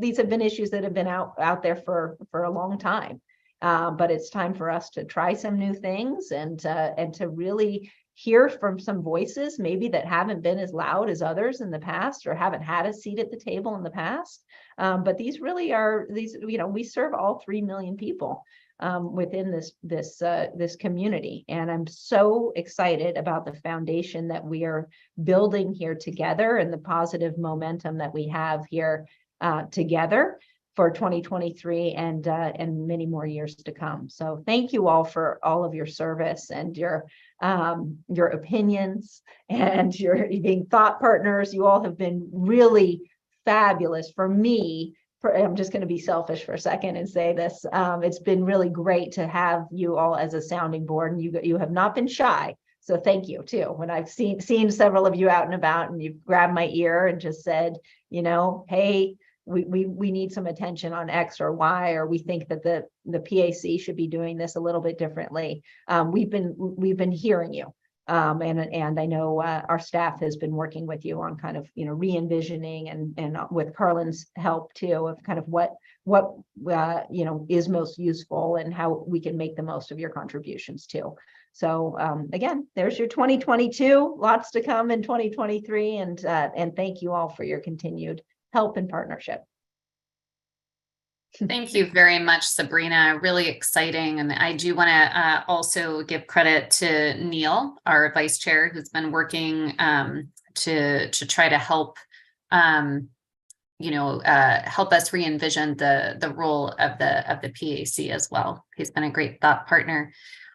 these have been issues that have been out there for a long time. But it's time for us to try some new things and to really hear from some voices maybe that haven't been as loud as others in the past or haven't had a seat at the table in the past. But these really are we serve all 3 million people within this community. And I'm so excited about the foundation that we are building here together and the positive momentum that we have here together for 2023 and many more years to come. So thank you all for all of your service and your opinions and your being thought partners. You all have been really fabulous for me. I'm just going to be selfish for a second and say this. It's been really great to have you all as a sounding board, and you have not been shy. So thank you too. When I've seen several of you out and about, and you've grabbed my ear and just said, hey, we need some attention on X or Y, or we think that the PAC should be doing this a little bit differently. We've been hearing you. And I know our staff has been working with you on kind of, re-envisioning and with Carlin's help too, of kind of what is most useful and how we can make the most of your contributions too. So again, there's your 2022, lots to come in 2023. And thank you all for your continued help and partnership. Thank you very much, Sabrina. Really exciting. And I do want to also give credit to Neil, our vice chair, who's been working to try to help, help us re-envision the role of the PAC as well. He's been a great thought partner.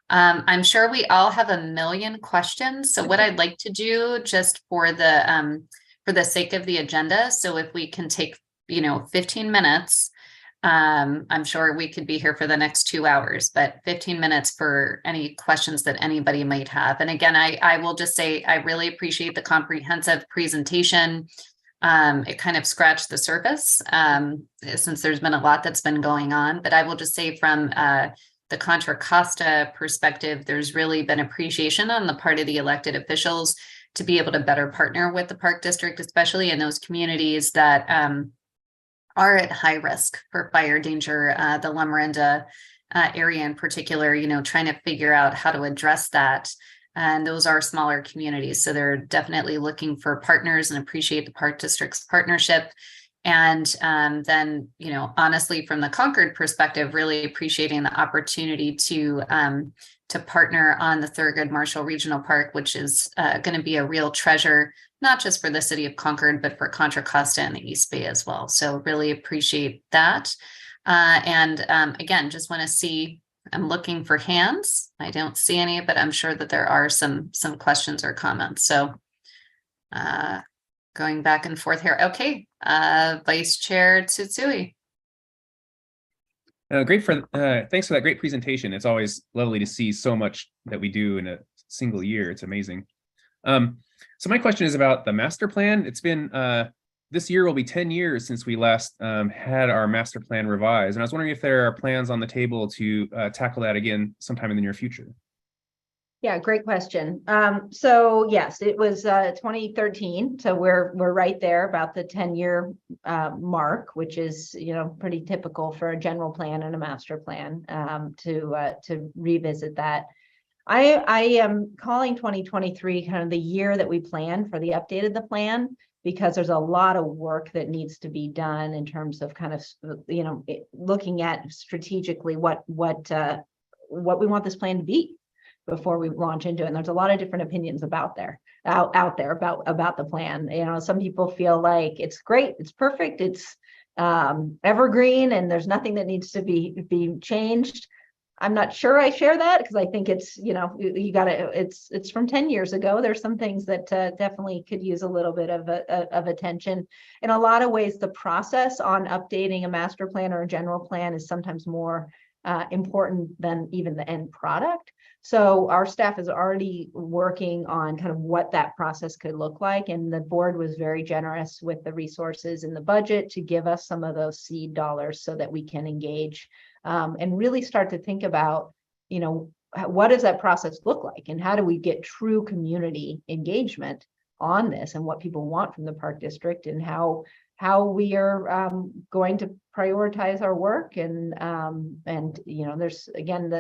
I'm sure we all have a million questions. So what I'd like to do, just for the sake of the agenda, so if we can take 15 minutes, I'm sure we could be here for the next 2 hours, but 15 minutes for any questions that anybody might have. And again, I will just say I really appreciate the comprehensive presentation. It kind of scratched the surface since there's been a lot that's been going on, but I will just say from the Contra Costa perspective, there's really been appreciation on the part of the elected officials to be able to better partner with the Park District, especially in those communities that are at high risk for fire danger, the La Miranda area in particular, trying to figure out how to address that. And those are smaller communities. So they're definitely looking for partners and appreciate the Park District's partnership. And then, honestly, from the Concord perspective, really appreciating the opportunity to partner on the Thurgood Marshall Regional Park, which is going to be a real treasure, not just for the city of Concord, but for Contra Costa and the East Bay as well. So really appreciate that. And again, just want to see, I'm looking for hands. I don't see any, but I'm sure that there are some questions or comments. So going back and forth here. Okay, Vice Chair Tsutsui. Thanks for that great presentation. It's always lovely to see so much that we do in a single year. It's amazing. So my question is about the master plan. It's been this year will be 10 years since we last had our master plan revised, and I was wondering if there are plans on the table to tackle that again sometime in the near future. Yeah, great question. So yes, it was 2013. So we're right there about the 10-year mark, which is pretty typical for a general plan and a master plan to revisit that. I am calling 2023 kind of the year that we plan for the update of the plan, because there's a lot of work that needs to be done in terms of kind of looking at strategically what we want this plan to be before we launch into it. And there's a lot of different opinions out there about the plan. You know, some people feel like it's great, it's perfect, it's evergreen, and there's nothing that needs to be changed. I'm not sure I share that, because I think it's, you know, you gotta, it's from 10 years ago. There's some things that definitely could use a little bit of attention. In a lot of ways, the process on updating a master plan or a general plan is sometimes more important than even the end product. So our staff is already working on kind of what that process could look like. And the board was very generous with the resources in the budget to give us some of those seed dollars so that we can engage and really start to think about, you know, what does that process look like, and how do we get true community engagement on this, and what people want from the park district, and how we are going to prioritize our work. And you know, there's again,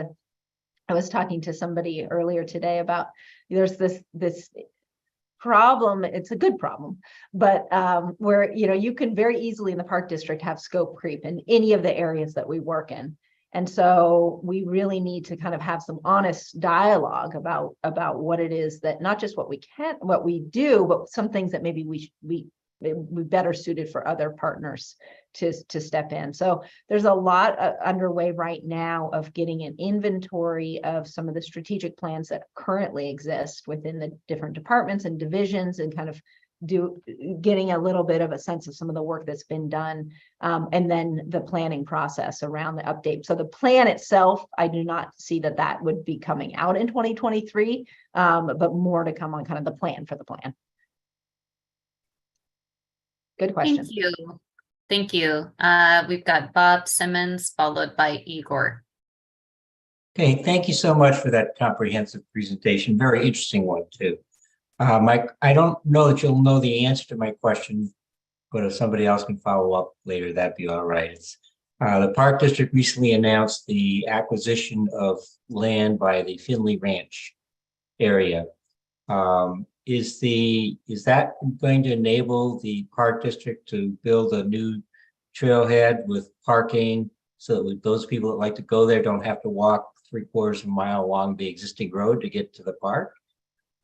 I was talking to somebody earlier today about, there's this problem. It's a good problem, but where, you know, you can very easily in the park district have scope creep in any of the areas that we work in. And so we really need to kind of have some honest dialogue about what it is that, not just what we do, but some things that maybe we better suited for other partners to step in. So there's a lot underway right now of getting an inventory of some of the strategic plans that currently exist within the different departments and divisions, and kind of getting a little bit of a sense of some of the work that's been done, and then the planning process around the update. So the plan itself, I do not see that would be coming out in 2023, but more to come on kind of the plan for the plan. Good question. Thank you. Thank you. We've got Bob Simmons followed by Igor. Okay, thank you so much for that comprehensive presentation. Very interesting one too. Mike, I don't know that you'll know the answer to my question, but if somebody else can follow up later, that'd be all right. It's the Park District recently announced the acquisition of land by the Finley Ranch area. Is that going to enable the Park District to build a new trailhead with parking, so that those people that like to go there don't have to walk 3/4 of a mile along the existing road to get to the park?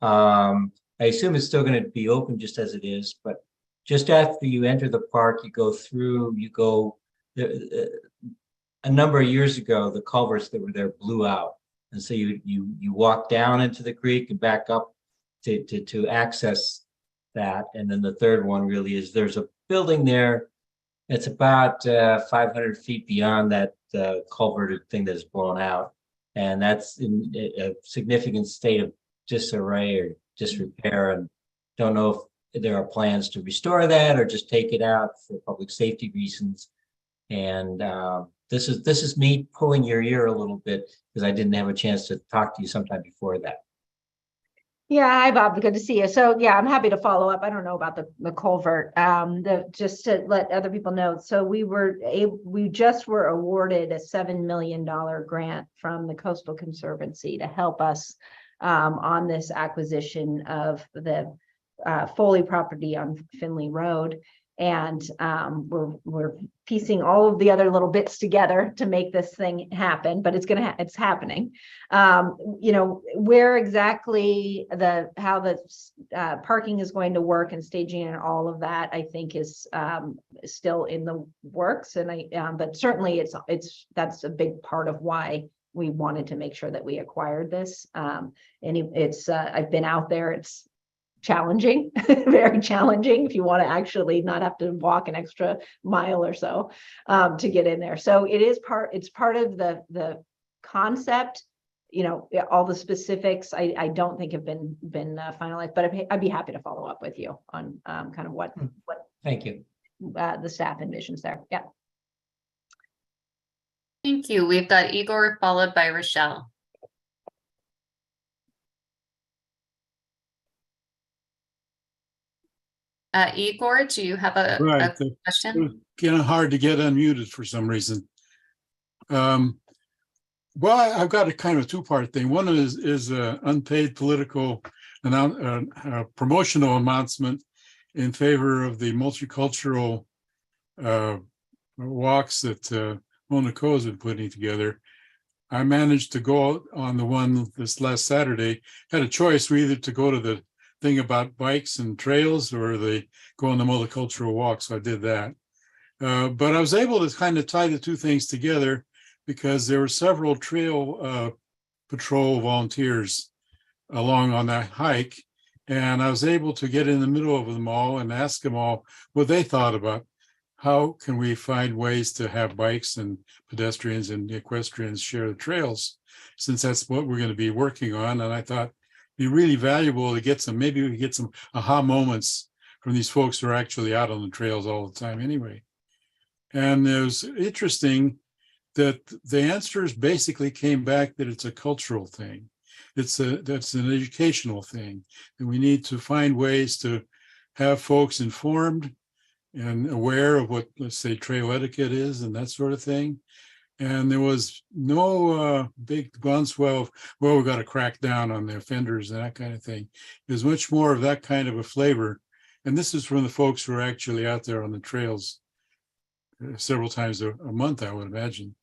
I assume it's still going to be open just as it is, but just after you enter the park, a number of years ago, the culverts that were there blew out. And so you walk down into the creek and back up to access that. And then the third one really is, there's a building there. It's about 500 feet beyond that culverted thing that's blown out. And that's in a significant state of disarray or disrepair, and don't know if there are plans to restore that or just take it out for public safety reasons. And this is me pulling your ear a little bit, because I didn't have a chance to talk to you sometime before that. Yeah, hi Bob, good to see you. So yeah, I'm happy to follow up. I don't know about the culvert. Just to let other people know. So we just were awarded a $7 million grant from the Coastal Conservancy to help us on this acquisition of the Foley property on Finley Road. And we're piecing all of the other little bits together to make this thing happen, but it's happening. You know, where exactly how the parking is going to work and staging and all of that, I think is still in the works. And but certainly that's a big part of why we wanted to make sure that we acquired this. And I've been out there. It's challenging, very challenging if you want to actually not have to walk an extra mile or so to get in there. So it's part of the concept. You know, all the specifics I don't think have been finalized, but I'd be happy to follow up with you on kind of what Thank you. The staff envisions there. Yeah. Thank you. We've got Igor followed by Rochelle. Igor, do you have a question? Kind of hard to get unmuted for some reason. Well, I've got a kind of two-part thing. One is unpaid political promotional announcement in favor of the multicultural walks that Monaco has been putting together. I managed to go on the one this last Saturday. Had a choice either to go to the thing about bikes and trails or go on the multicultural walk. So I did that. But I was able to kind of tie the two things together because there were several trail patrol volunteers along on that hike. And I was able to get in the middle of them all and ask them all what they thought about how can we find ways to have bikes and pedestrians and equestrians share the trails, since that's what we're going to be working on. And I thought it'd be really valuable to get maybe we could get some aha moments from these folks who are actually out on the trails all the time anyway. And it was interesting that the answers basically came back that it's a cultural thing. That's an educational thing, and we need to find ways to have folks informed and aware of what, let's say, trail etiquette is and that sort of thing. And there was no big groundswell of, well, we've got to crack down on the offenders and that kind of thing. There's much more of that kind of a flavor. And this is from the folks who are actually out there on the trails several times a month, I would imagine,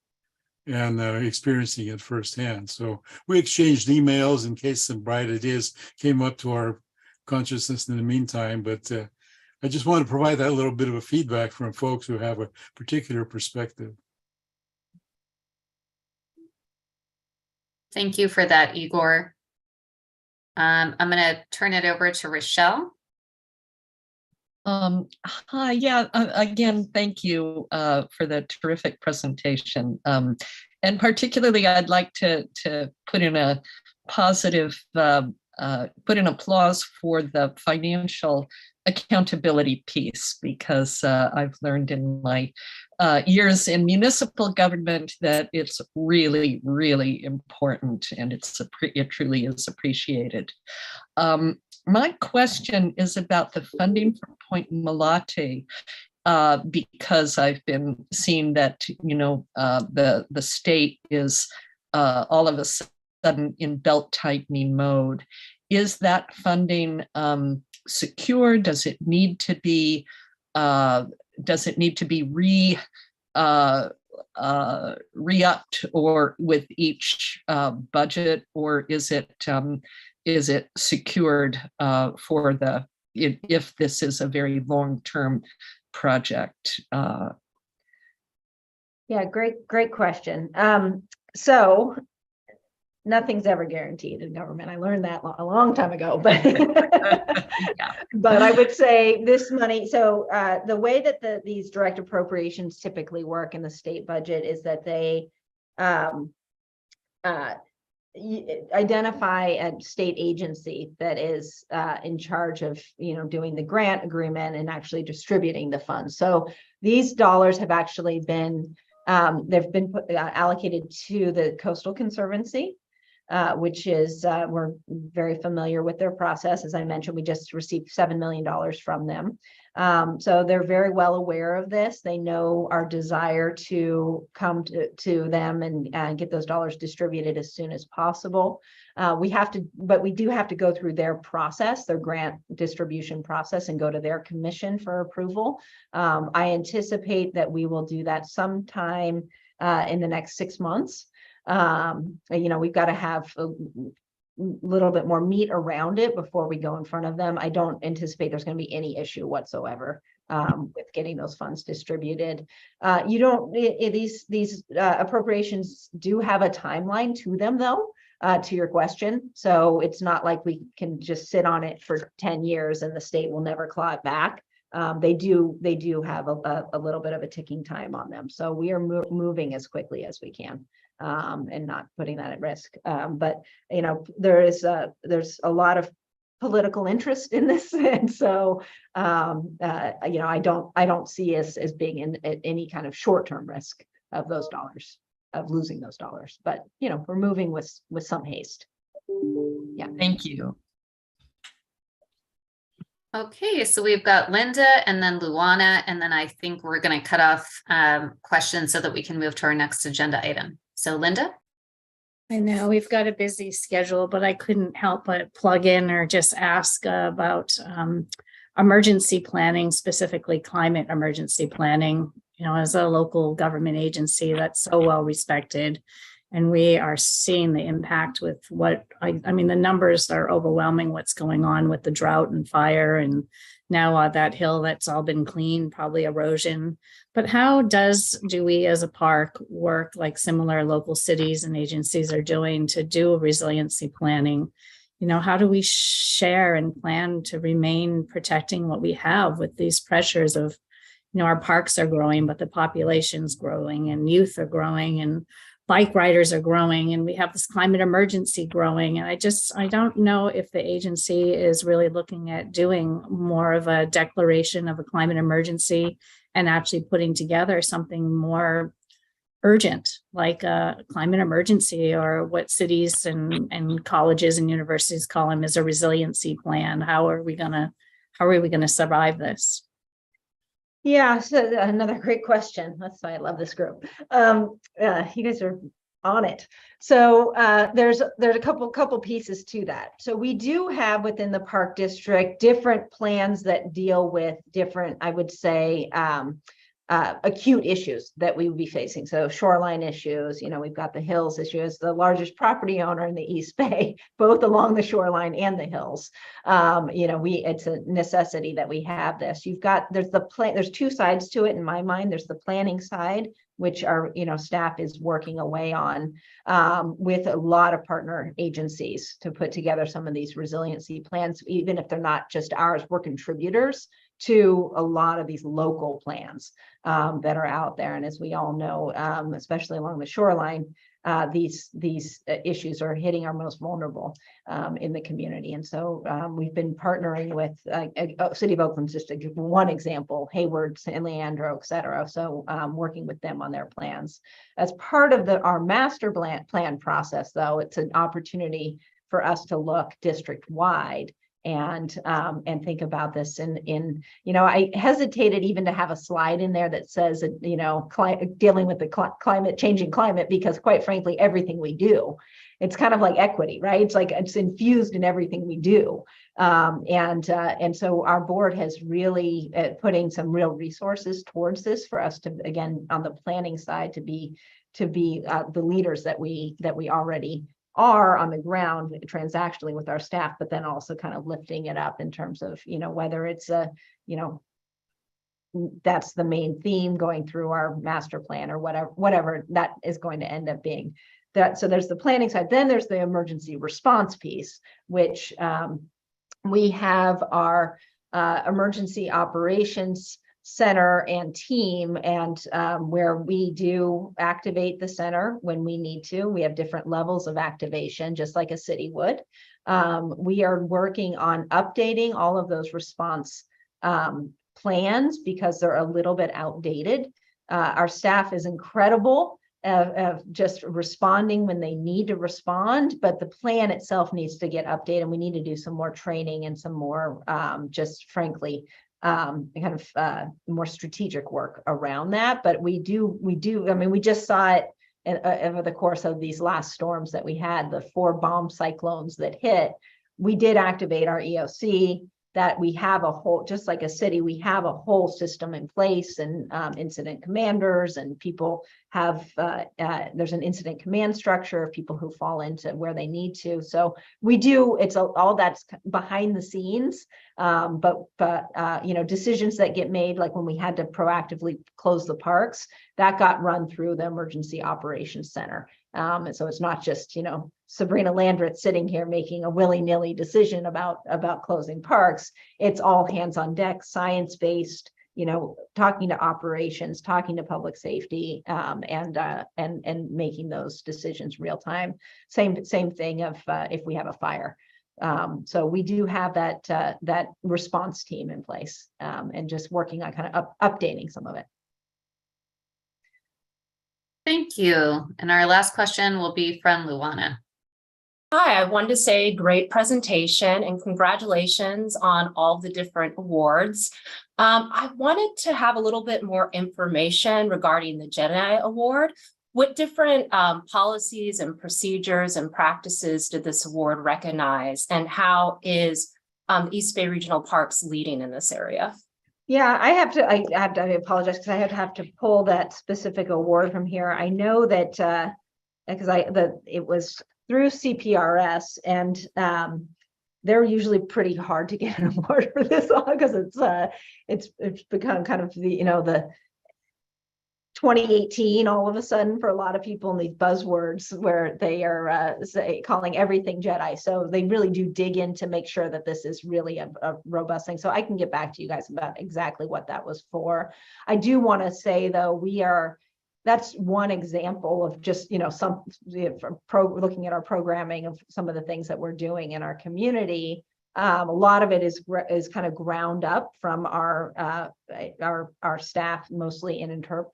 and experiencing it firsthand. So we exchanged emails in case some bright ideas came up to our consciousness in the meantime. But I just want to provide that little bit of a feedback from folks who have a particular perspective. Thank you for that, Igor. I'm going to turn it over to Rochelle. Hi, yeah, again, thank you for the terrific presentation. And particularly, I'd like to put in a positive, put in applause for the financial accountability piece, because I've learned in my years in municipal government that it's really, really important, and it truly is appreciated. My question is about the funding for Point Malate, because I've been seeing that, you know, the state is all of a sudden in belt tightening mode. Is that funding secure? Does it need to be re-upped or with each budget, or is it secured for if this is a very long-term project? Yeah, great question. So nothing's ever guaranteed in government. I learned that a long time ago, but but I would say this money. So the way that these direct appropriations typically work in the state budget is that they identify a state agency that is in charge of, you know, doing the grant agreement and actually distributing the funds. So these dollars have actually been they've been allocated to the Coastal Conservancy, which is we're very familiar with their process. As I mentioned, we just received $7 million from them. So they're very well aware of this. They know our desire to come to them and get those dollars distributed as soon as possible. But we do have to go through their process, their grant distribution process, and go to their commission for approval. I anticipate that we will do that sometime in the next 6 months. You know, we've got to have a little bit more meat around it before we go in front of them. I don't anticipate there's going to be any issue whatsoever with getting those funds distributed. These appropriations do have a timeline to them, though, to your question. So it's not like we can just sit on it for 10 years and the state will never claw it back. They do have a little bit of a ticking time on them. So we are moving as quickly as we can. And not putting that at risk. But you know, there's a lot of political interest in this, and so you know, I don't see us as being in any kind of short-term risk of those dollars, of losing those dollars. But you know, we're moving with some haste. Yeah. Thank you. Okay, so we've got Linda and then Luana, and then I think we're going to cut off questions so that we can move to our next agenda item. So Linda? I know we've got a busy schedule, but I couldn't help but plug in or just ask about emergency planning, specifically climate emergency planning. You know, as a local government agency that's so well respected And we are seeing the impact with what I mean, the numbers are overwhelming what's going on with the drought and fire. And now that hill that's all been cleaned, probably erosion. But how do we as a park work like similar local cities and agencies are doing to do resiliency planning? You know, how do we share and plan to remain protecting what we have with these pressures of, you know, our parks are growing, but the population's growing and youth are growing and bike riders are growing and we have this climate emergency growing. And I don't know if the agency is really looking at doing more of a declaration of a climate emergency and actually putting together something more urgent, like a climate emergency, or what cities and colleges and universities call them as a resiliency plan. How are we gonna survive this? Yeah, so another great question. That's why I love this group. You guys are on it. So there's a couple pieces to that. So we do have within the park district different plans that deal with different, I would say, acute issues that we would be facing. So shoreline issues, you know, we've got the hills issue as the largest property owner in the East Bay, both along the shoreline and the hills. You know, it's a necessity that we have this. There's two sides to it in my mind. There's the planning side, which our, you know, staff is working away on with a lot of partner agencies to put together some of these resiliency plans, even if they're not just ours, we're contributors to a lot of these local plans that are out there. And as we all know, especially along the shoreline, these issues are hitting our most vulnerable in the community. And so we've been partnering with City of Oakland's just to give one example, Hayward, San Leandro, et cetera. So working with them on their plans. As part of our master plan process, though, it's an opportunity for us to look district-wide and think about this in you know, I hesitated even to have a slide in there that says, you know, dealing with the changing climate, because quite frankly, everything we do, it's kind of like equity, right? It's like it's infused in everything we do. And so our board has really putting some real resources towards this for us to, again, on the planning side, to be the leaders that we already are on the ground transactionally with our staff, but then also kind of lifting it up in terms of, you know, whether it's you know, that's the main theme going through our master plan or whatever that is going to end up being. That, so there's the planning side, then there's the emergency response piece, which we have our emergency operations center and team, and where we do activate the center when we need to. We have different levels of activation, just like a city would. We are working on updating all of those response plans because they're a little bit outdated. Our staff is incredible of just responding when they need to respond, but the plan itself needs to get updated. We need to do some more training and some more, just frankly, kind of more strategic work around that. But we do, I mean, we just saw it over the course of these last storms that we had, the 4 bomb cyclones that hit. We did activate our EOC, that we have a whole, just like a city, we have a whole system in place, and incident commanders, and people have, there's an incident command structure of people who fall into where they need to. So we do, it's all that's behind the scenes, but you know, decisions that get made, like when we had to proactively close the parks, that got run through the Emergency Operations Center. And so it's not just, you know, Sabrina Landreth sitting here making a willy-nilly decision about closing parks. It's all hands on deck, science-based, you know, talking to operations, talking to public safety, and making those decisions real time. Same thing of if we have a fire. So we do have that response team in place, and just working on kind of updating some of it. Thank you. And our last question will be from Luana. Hi, I wanted to say great presentation and congratulations on all the different awards. I wanted to have a little bit more information regarding the Jedi Award. What different policies and procedures and practices did this award recognize, and how is East Bay Regional Parks leading in this area? Yeah, I apologize because I have to pull that specific award from here. I know that because it was through CPRS, and they're usually pretty hard to get an award for this one, because it's become kind of the 2018 all of a sudden for a lot of people in these buzzwords where they are calling everything Jedi. So they really do dig in to make sure that this is really a robust thing. So I can get back to you guys about exactly what that was for. I do want to say though, that's one example of just, looking at our programming of some of the things that we're doing in our community. A lot of it is kind of ground up from our staff, mostly in interp,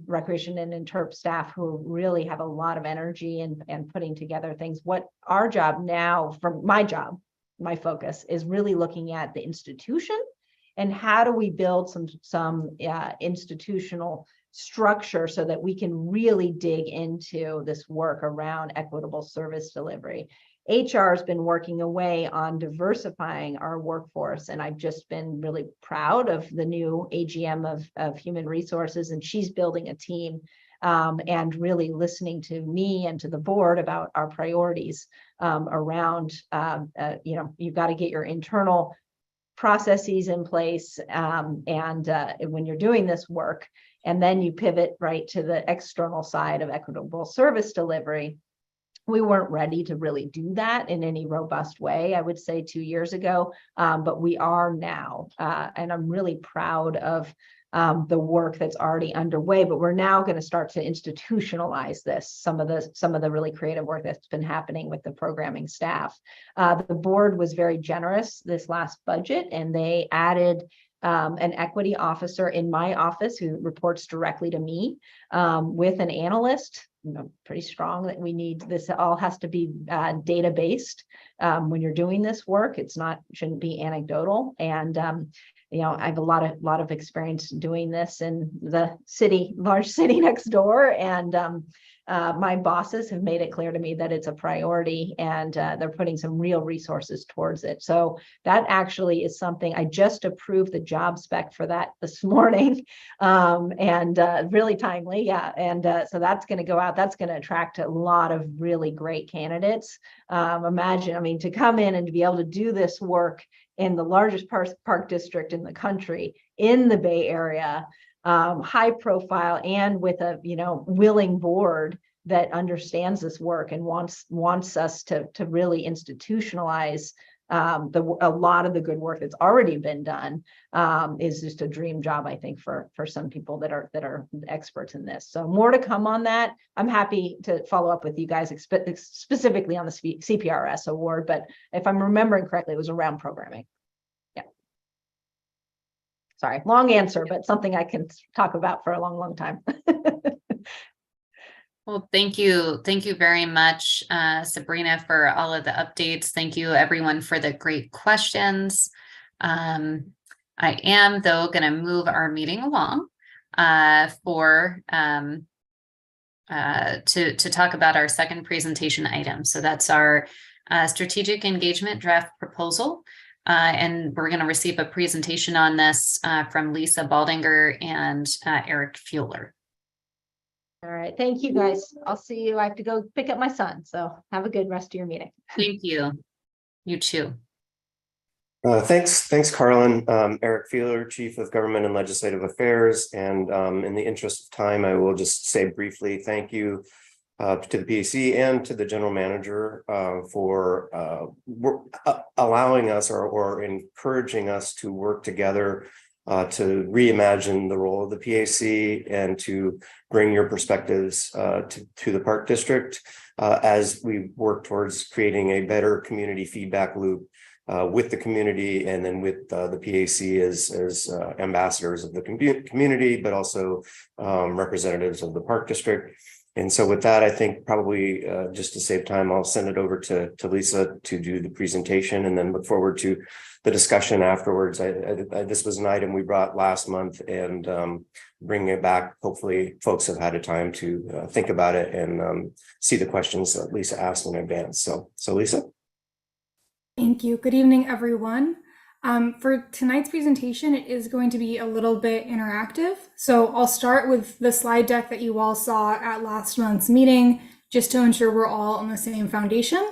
recreation and interp staff, who really have a lot of energy and putting together things. What our job now, from my focus is really looking at the institution and how do we build some institutional structure so that we can really dig into this work around equitable service delivery. HR has been working away on diversifying our workforce, and I've just been really proud of the new AGM of Human Resources, and she's building a team and really listening to me and to the board about our priorities around, you've got to get your internal processes in place, and when you're doing this work, and then you pivot right to the external side of equitable service delivery. We weren't ready to really do that in any robust way, I would say 2 years ago, but we are now, and I'm really proud of the work that's already underway, but we're now going to start to institutionalize this, some of the really creative work that's been happening with the programming staff. The board was very generous this last budget, and they added an equity officer in my office who reports directly to me, with an analyst. Pretty strong that we need this. All has to be data based when you're doing this work. Shouldn't be anecdotal. And I have a lot of experience doing this in the large city next door, and my bosses have made it clear to me that it's a priority, and they're putting some real resources towards it. So that actually is something I just approved the job spec for that this morning, and really timely. Yeah. And so that's going to go out. That's going to attract a lot of really great candidates. Imagine, to come in and to be able to do this work in the largest park district in the country, in the Bay Area, high profile, and with a willing board that understands this work and wants us to really institutionalize a lot of the good work that's already been done, is just a dream job, I think, for some people that are experts in this. So more to come on that. I'm happy to follow up with you guys specifically on the CPRS award, but if I'm remembering correctly, it was around programming. Yeah. Sorry, long answer, but something I can talk about for a long, long time. Well, thank you. Thank you very much, Sabrina, for all of the updates. Thank you, everyone, for the great questions. I am, though, going to move our meeting along to talk about our second presentation item. So that's our strategic engagement draft proposal. And we're going to receive a presentation on this from Lisa Baldinger and Eric Fueller. All right. Thank you, guys. I'll see you. I have to go pick up my son. So have a good rest of your meeting. Thank you. You too. Thanks, Carlin. Eric Fueller, Chief of Government and Legislative Affairs. And in the interest of time, I will just say briefly thank you to the PAC and to the General Manager for allowing us or encouraging us to work together to reimagine the role of the PAC and to bring your perspectives to the Park District as we work towards creating a better community feedback loop with the community, and then with the PAC as ambassadors of the community, but also representatives of the Park District. And so with that, I think probably just to save time, I'll send it over to Lisa to do the presentation, and then look forward to the discussion afterwards. This was an item we brought last month, and bringing it back. Hopefully folks have had a time to think about it and see the questions that Lisa asked in advance. So Lisa. Thank you. Good evening, everyone. For tonight's presentation, it is going to be a little bit interactive. So I'll start with the slide deck that you all saw at last month's meeting, just to ensure we're all on the same foundation.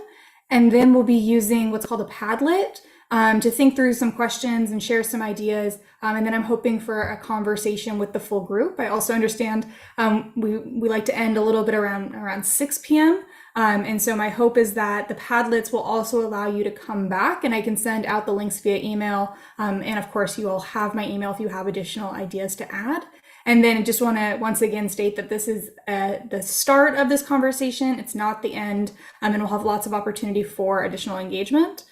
And then we'll be using what's called a Padlet to think through some questions and share some ideas. And then I'm hoping for a conversation with the full group. I also understand we like to end a little bit around 6 p.m. And so my hope is that the Padlets will also allow you to come back, and I can send out the links via email. And of course, you all have my email if you have additional ideas to add. And then I just want to once again state that this is the start of this conversation. It's not the end, and we'll have lots of opportunity for additional engagement.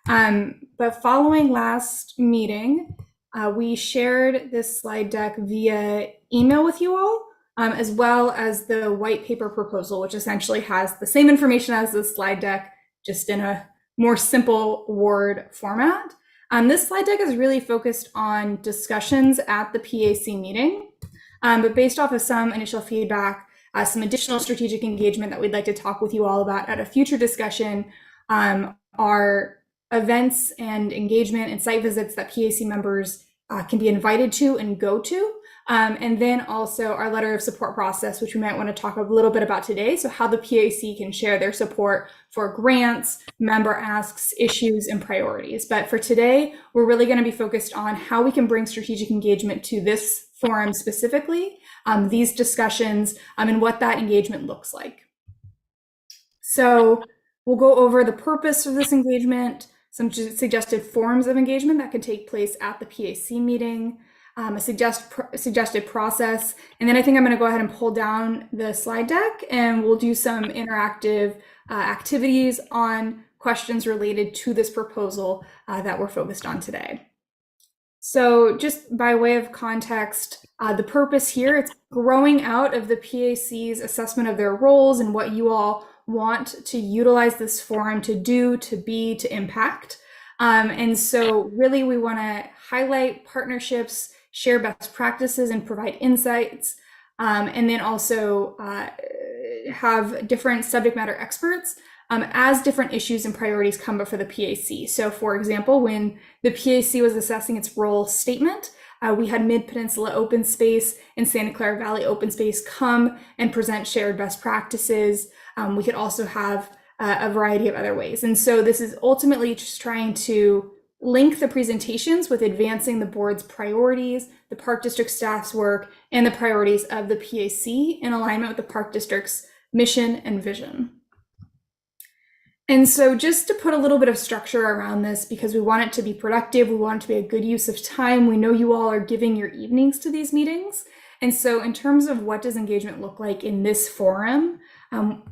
But following last meeting, we shared this slide deck via email with you all, as well as the white paper proposal, which essentially has the same information as the slide deck, just in a more simple Word format. This slide deck is really focused on discussions at the PAC meeting, but based off of some initial feedback, some additional strategic engagement that we'd like to talk with you all about at a future discussion are events and engagement and site visits that PAC members can be invited to and go to. And then also our letter of support process, which we might want to talk a little bit about today. So how the PAC can share their support for grants, member asks, issues, and priorities. But for today, we're really going to be focused on how we can bring strategic engagement to this forum specifically, these discussions, and what that engagement looks like. So we'll go over the purpose of this engagement, some suggested forms of engagement that can take place at the PAC meeting, a suggested process. And then I think I'm going to go ahead and pull down the slide deck, and we'll do some interactive activities on questions related to this proposal that we're focused on today. So just by way of context, the purpose here, it's growing out of the PAC's assessment of their roles and what you all want to utilize this forum to do, to be, to impact. And so really we want to highlight partnerships, share best practices, and provide insights, and then also have different subject matter experts as different issues and priorities come before the PAC. So for example, when the PAC was assessing its role statement, we had Mid-Peninsula Open Space and Santa Clara Valley Open Space come and present shared best practices. We could also have a variety of other ways. And so this is ultimately just trying to link the presentations with advancing the board's priorities, the Park District staff's work, and the priorities of the PAC in alignment with the Park District's mission and vision. And so just to put a little bit of structure around this, because we want it to be productive, we want it to be a good use of time. We know you all are giving your evenings to these meetings. And so in terms of what does engagement look like in this forum,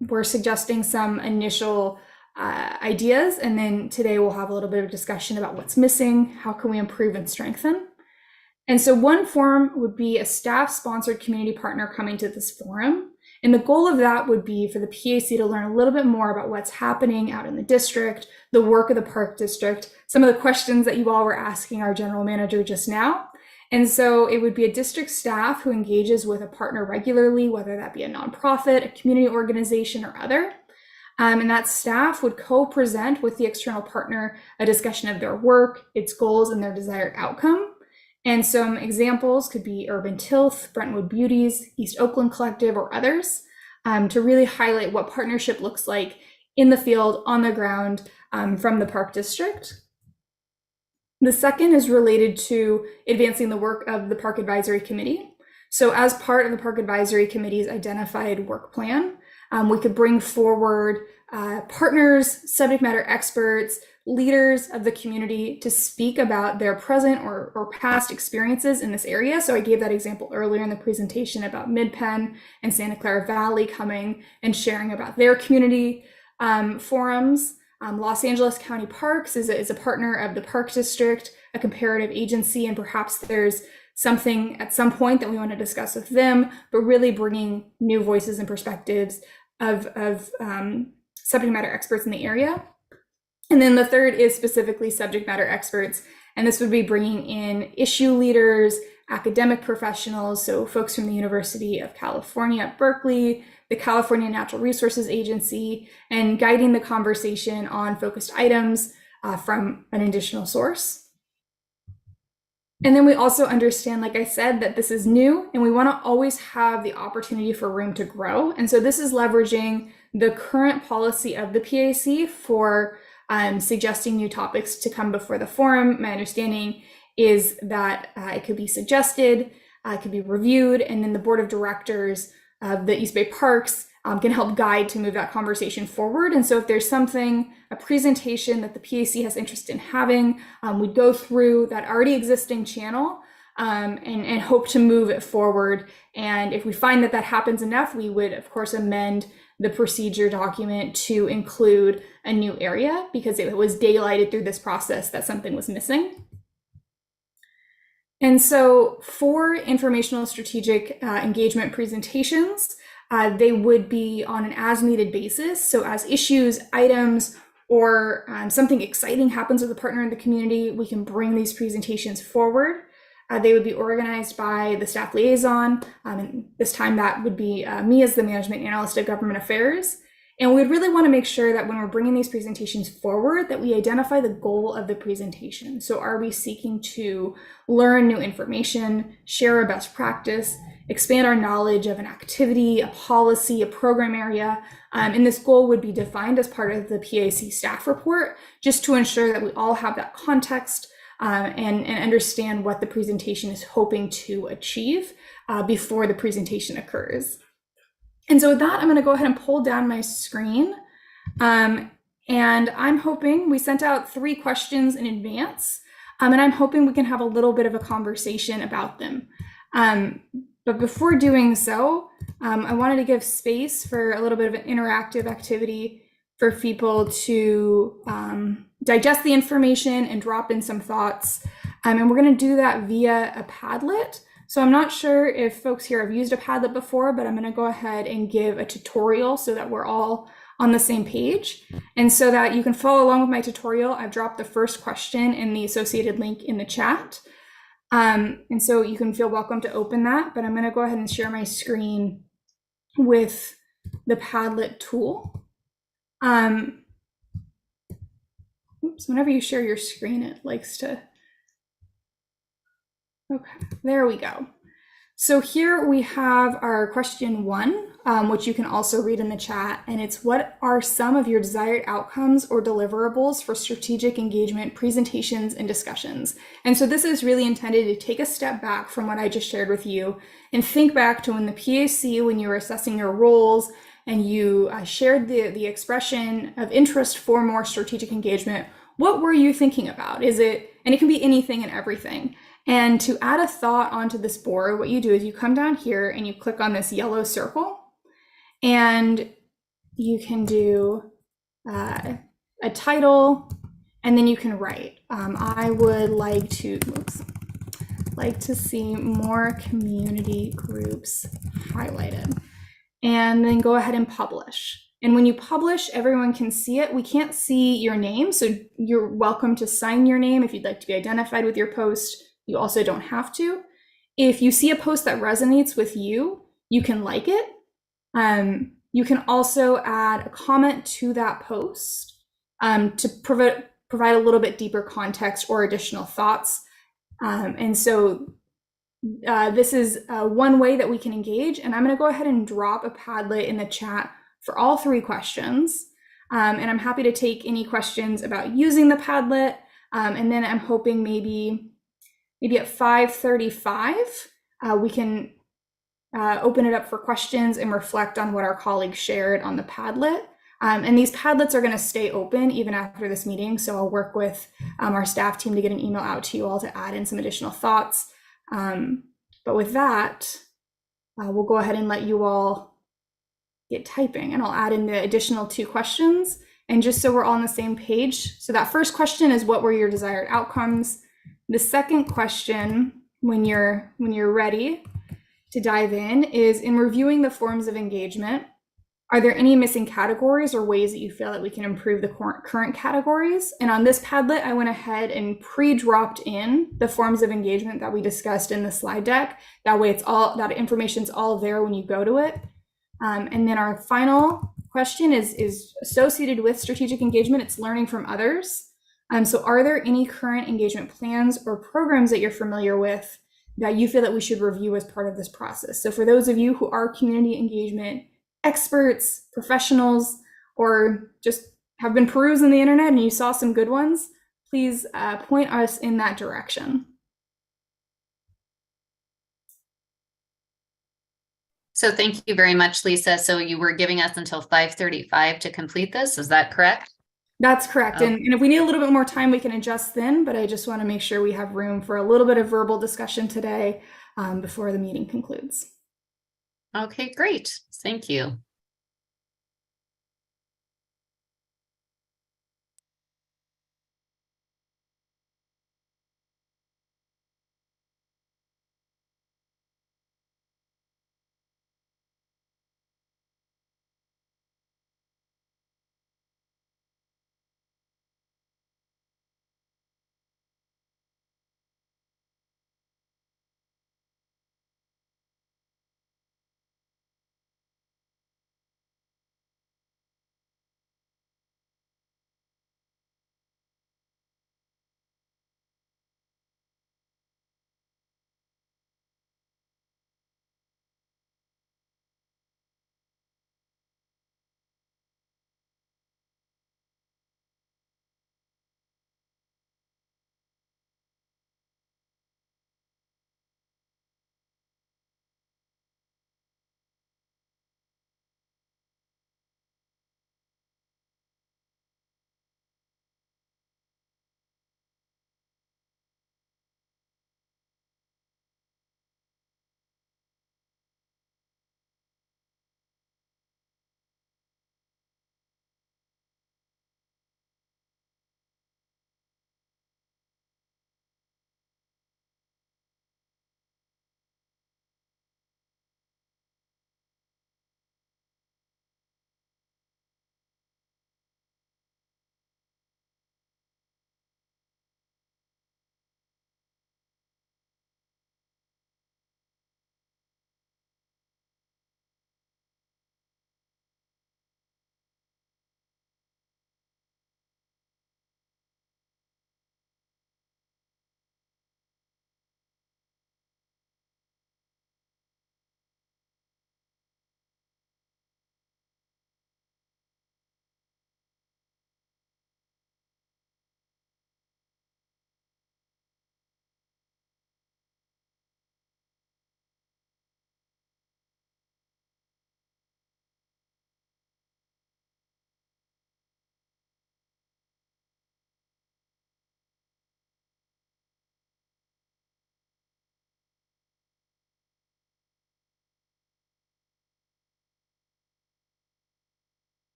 we're suggesting some initial ideas, and then today we'll have a little bit of discussion about what's missing, how can we improve and strengthen. And so one forum would be a staff-sponsored community partner coming to this forum. And the goal of that would be for the PAC to learn a little bit more about what's happening out in the district, the work of the Park District, some of the questions that you all were asking our general manager just now. And so it would be a district staff who engages with a partner regularly, whether that be a nonprofit, a community organization, or other. And that staff would co-present with the external partner a discussion of their work, its goals, and their desired outcome. And some examples could be Urban Tilth, Brentwood Beauties, East Oakland Collective, or others, to really highlight what partnership looks like in the field, on the ground, from the Park District. The second is related to advancing the work of the Park Advisory Committee. So as part of the Park Advisory Committee's identified work plan, we could bring forward partners, subject matter experts, leaders of the community to speak about their present or past experiences in this area. So I gave that example earlier in the presentation about Mid-Penn and Santa Clara Valley coming and sharing about their community forums. Los Angeles County Parks is a partner of the Park District, a comparative agency, and perhaps there's something at some point that we want to discuss with them, but really bringing new voices and perspectives of subject matter experts in the area. And then the third is specifically subject matter experts, and this would be bringing in issue leaders, academic professionals, so folks from the University of California at Berkeley, the California Natural Resources Agency, and guiding the conversation on focused items from an additional source. And then we also understand, like I said, that this is new and we want to always have the opportunity for room to grow. And so this is leveraging the current policy of the PAC for suggesting new topics to come before the forum. My understanding is that it could be suggested, it could be reviewed, and then the board of directors of the East Bay Parks can help guide to move that conversation forward. And so if there's something, a presentation that the PAC has interest in having, we'd go through that already existing channel and hope to move it forward. And if we find that that happens enough, we would, of course, amend the procedure document to include a new area because it was daylighted through this process that something was missing. And so for informational strategic engagement presentations, they would be on an as-needed basis. So as issues, items, or something exciting happens with a partner in the community, we can bring these presentations forward. They would be organized by the staff liaison. And this time that would be me as the management analyst of government affairs. And we'd really want to make sure that when we're bringing these presentations forward, that we identify the goal of the presentation. So are we seeking to learn new information, share a best practice, expand our knowledge of an activity, a policy, a program area? And this goal would be defined as part of the PAC staff report, just to ensure that we all have that context and understand what the presentation is hoping to achieve before the presentation occurs. And so with that, I'm going to go ahead and pull down my screen. And I'm hoping we sent out 3 questions in advance. And I'm hoping we can have a little bit of a conversation about them. But before doing so, I wanted to give space for a little bit of an interactive activity for people to digest the information and drop in some thoughts. And we're going to do that via a Padlet. So I'm not sure if folks here have used a Padlet before, but I'm going to go ahead and give a tutorial so that we're all on the same page. And so that you can follow along with my tutorial, I've dropped the first question and the associated link in the chat. And so you can feel welcome to open that, but I'm going to go ahead and share my screen with the Padlet tool. Oops, whenever you share your screen, it likes to. Okay, there we go. So here we have our question 1, which you can also read in the chat, and it's what are some of your desired outcomes or deliverables for strategic engagement presentations and discussions? And so this is really intended to take a step back from what I just shared with you and think back to when the PAC, when you were assessing your roles and you shared the expression of interest for more strategic engagement, what were you thinking about? Is it, and it can be anything and everything. And to add a thought onto this board, what you do is you come down here and you click on this yellow circle and you can do a title and then you can write, I would like to see more community groups highlighted, and then go ahead and publish. And when you publish, everyone can see it. We can't see your name, so you're welcome to sign your name if you'd like to be identified with your post. You also don't have to. If you see a post that resonates with you, you can like it. You can also add a comment to that post to provide a little bit deeper context or additional thoughts. And so this is one way that we can engage. And I'm going to go ahead and drop a Padlet in the chat for all 3 questions. And I'm happy to take any questions about using the Padlet. And then I'm hoping maybe at 5:35, we can open it up for questions and reflect on what our colleagues shared on the Padlet. And these Padlets are going to stay open even after this meeting. So I'll work with our staff team to get an email out to you all to add in some additional thoughts. But with that, we'll go ahead and let you all get typing, and I'll add in the additional 2 questions. And just so we're all on the same page. So that first question is, what were your desired outcomes? The second question, when you're ready to dive in reviewing the forms of engagement, are there any missing categories or ways that you feel that we can improve the current categories? And on this Padlet, I went ahead and pre-dropped in the forms of engagement that we discussed in the slide deck. That way that information's all there when you go to it. And then our final question is associated with strategic engagement. It's learning from others. So are there any current engagement plans or programs that you're familiar with that you feel that we should review as part of this process? So for those of you who are community engagement experts, professionals, or just have been perusing the internet and you saw some good ones, please point us in that direction. So thank you very much, Lisa. So you were giving us until 5:35 to complete this, is that correct? That's correct. Oh. And if we need a little bit more time, we can adjust then, but I just want to make sure we have room for a little bit of verbal discussion today before the meeting concludes. Okay, great. Thank you.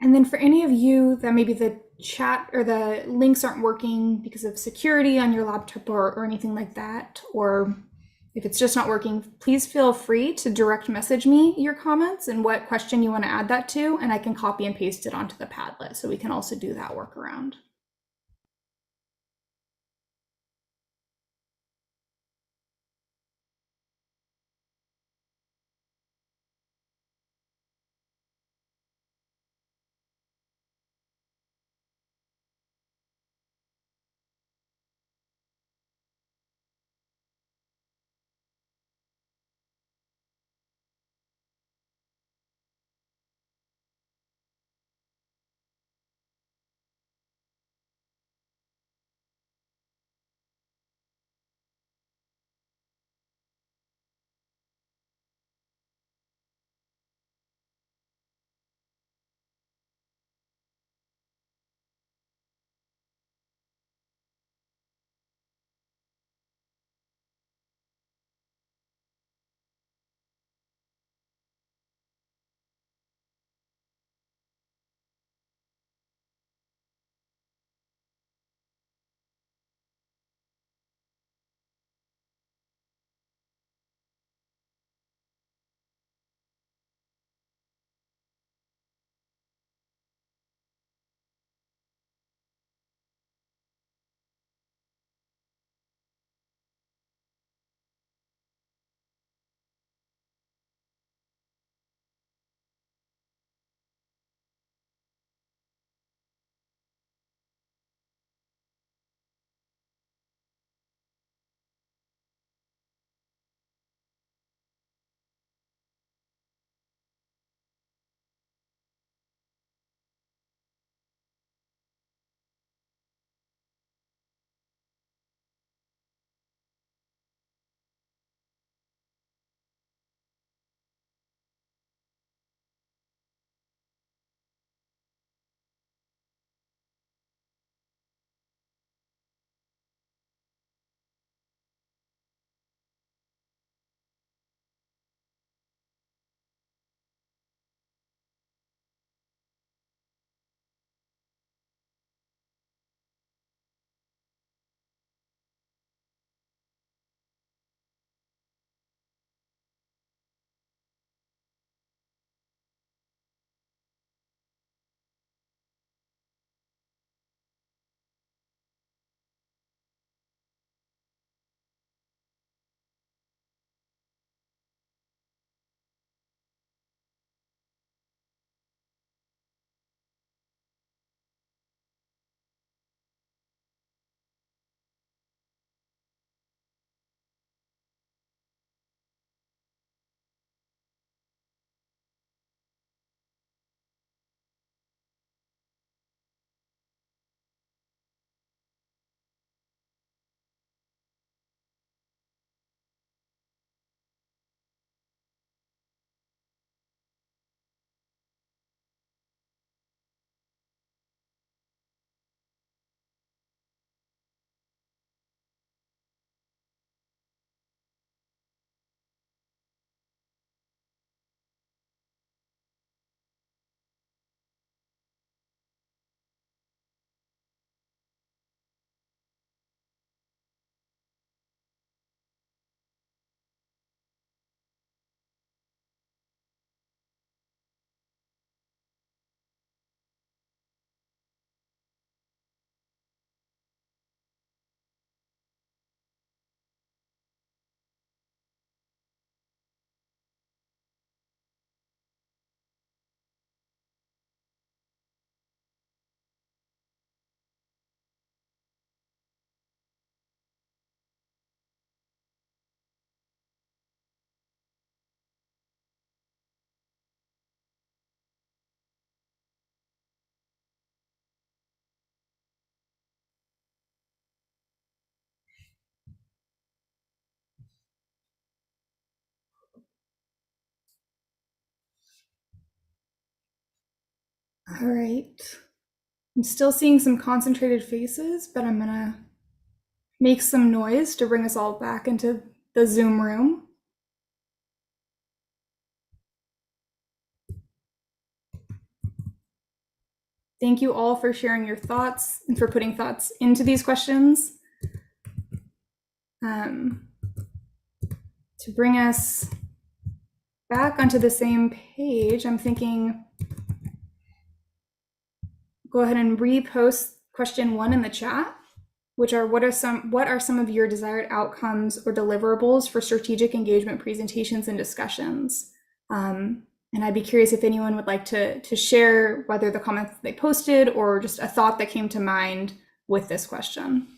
And then for any of you that maybe the chat or the links aren't working because of security on your laptop or anything like that, or if it's just not working, please feel free to direct message me your comments and what question you want to add that to, and I can copy and paste it onto the Padlet. So we can also do that workaround. All right. I'm still seeing some concentrated faces, but I'm gonna make some noise to bring us all back into the Zoom room. Thank you all for sharing your thoughts and for putting thoughts into these questions. To bring us back onto the same page, I'm thinking, go ahead and repost question 1 in the chat, which are what are some of your desired outcomes or deliverables for strategic engagement presentations and discussions? And I'd be curious if anyone would like to share whether the comments they posted or just a thought that came to mind with this question.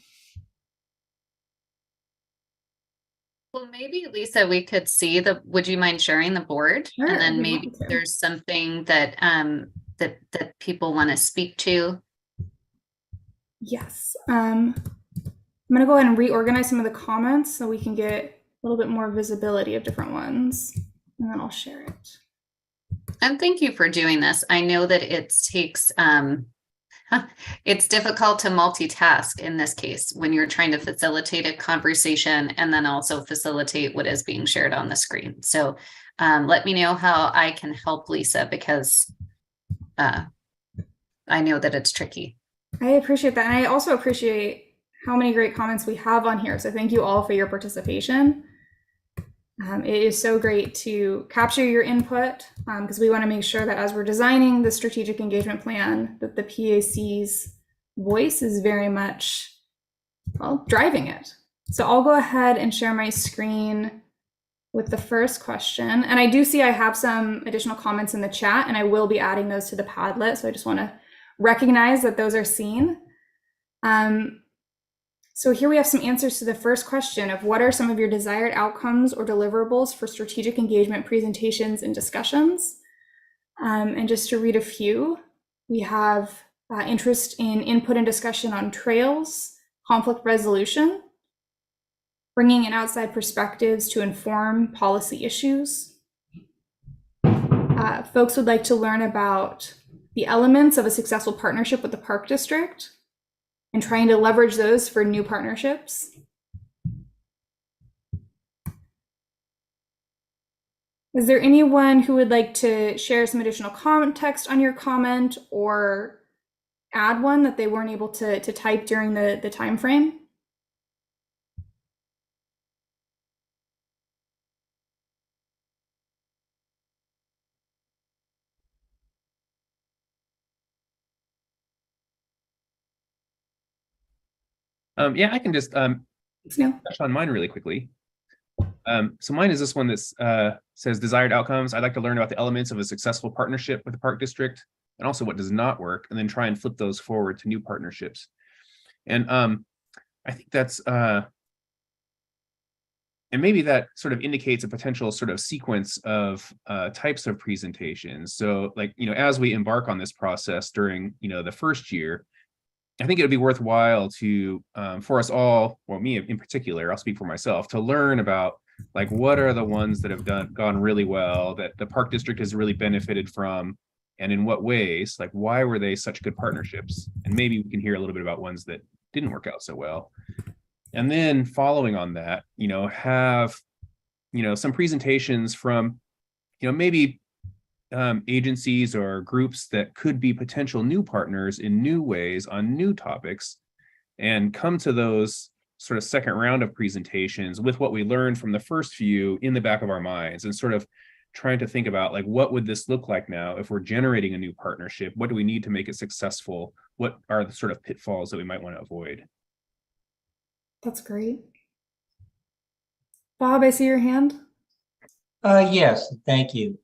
Well, maybe Lisa, we could see would you mind sharing the board? Sure, And then I'd be maybe happy to. there's something that that people want to speak to. Yes. I'm going to go ahead and reorganize some of the comments so we can get a little bit more visibility of different ones, and then I'll share it. And thank you for doing this. I know that it takes, it's difficult to multitask in this case when you're trying to facilitate a conversation and then also facilitate what is being shared on the screen. So let me know how I can help Lisa, because I know that it's tricky. I appreciate that. And I also appreciate how many great comments we have on here. So thank you all for your participation. It is so great to capture your input because we want to make sure that as we're designing the strategic engagement plan, that the PAC's voice is very much, well, driving it. So I'll go ahead and share my screen with the first question. And I do see I have some additional comments in the chat, and I will be adding those to the Padlet. So I just want to recognize that those are seen. So here we have some answers to the first question of what are some of your desired outcomes or deliverables for strategic engagement presentations and discussions? And just to read a few, we have interest in input and discussion on trails, conflict resolution, bringing in outside perspectives to inform policy issues. Folks would like to learn about the elements of a successful partnership with the Park District and trying to leverage those for new partnerships. Is there anyone who would like to share some additional context on your comment or add one that they weren't able to type during the time frame? Yeah, I can just touch on mine really quickly. So mine is this one that says desired outcomes. I'd like to learn about the elements of a successful partnership with the Park District and also what does not work, and then try and flip those forward to new partnerships. And I think that's, and maybe that sort of indicates a potential sort of sequence of types of presentations. So like, as we embark on this process during, the first year, I think it would be worthwhile to, for us all, well, me in particular, I'll speak for myself, to learn about like what are the ones that have gone really well, that the Park District has really benefited from, and in what ways, like why were they such good partnerships? And maybe we can hear a little bit about ones that didn't work out so well. And then following on that, have, some presentations from, maybe agencies or groups that could be potential new partners in new ways on new topics, and come to those sort of second round of presentations with what we learned from the first few in the back of our minds, and sort of trying to think about like, what would this look like now if we're generating a new partnership? What do we need to make it successful? What are the sort of pitfalls that we might want to avoid? That's great. Bob, I see your hand. Yes, thank you.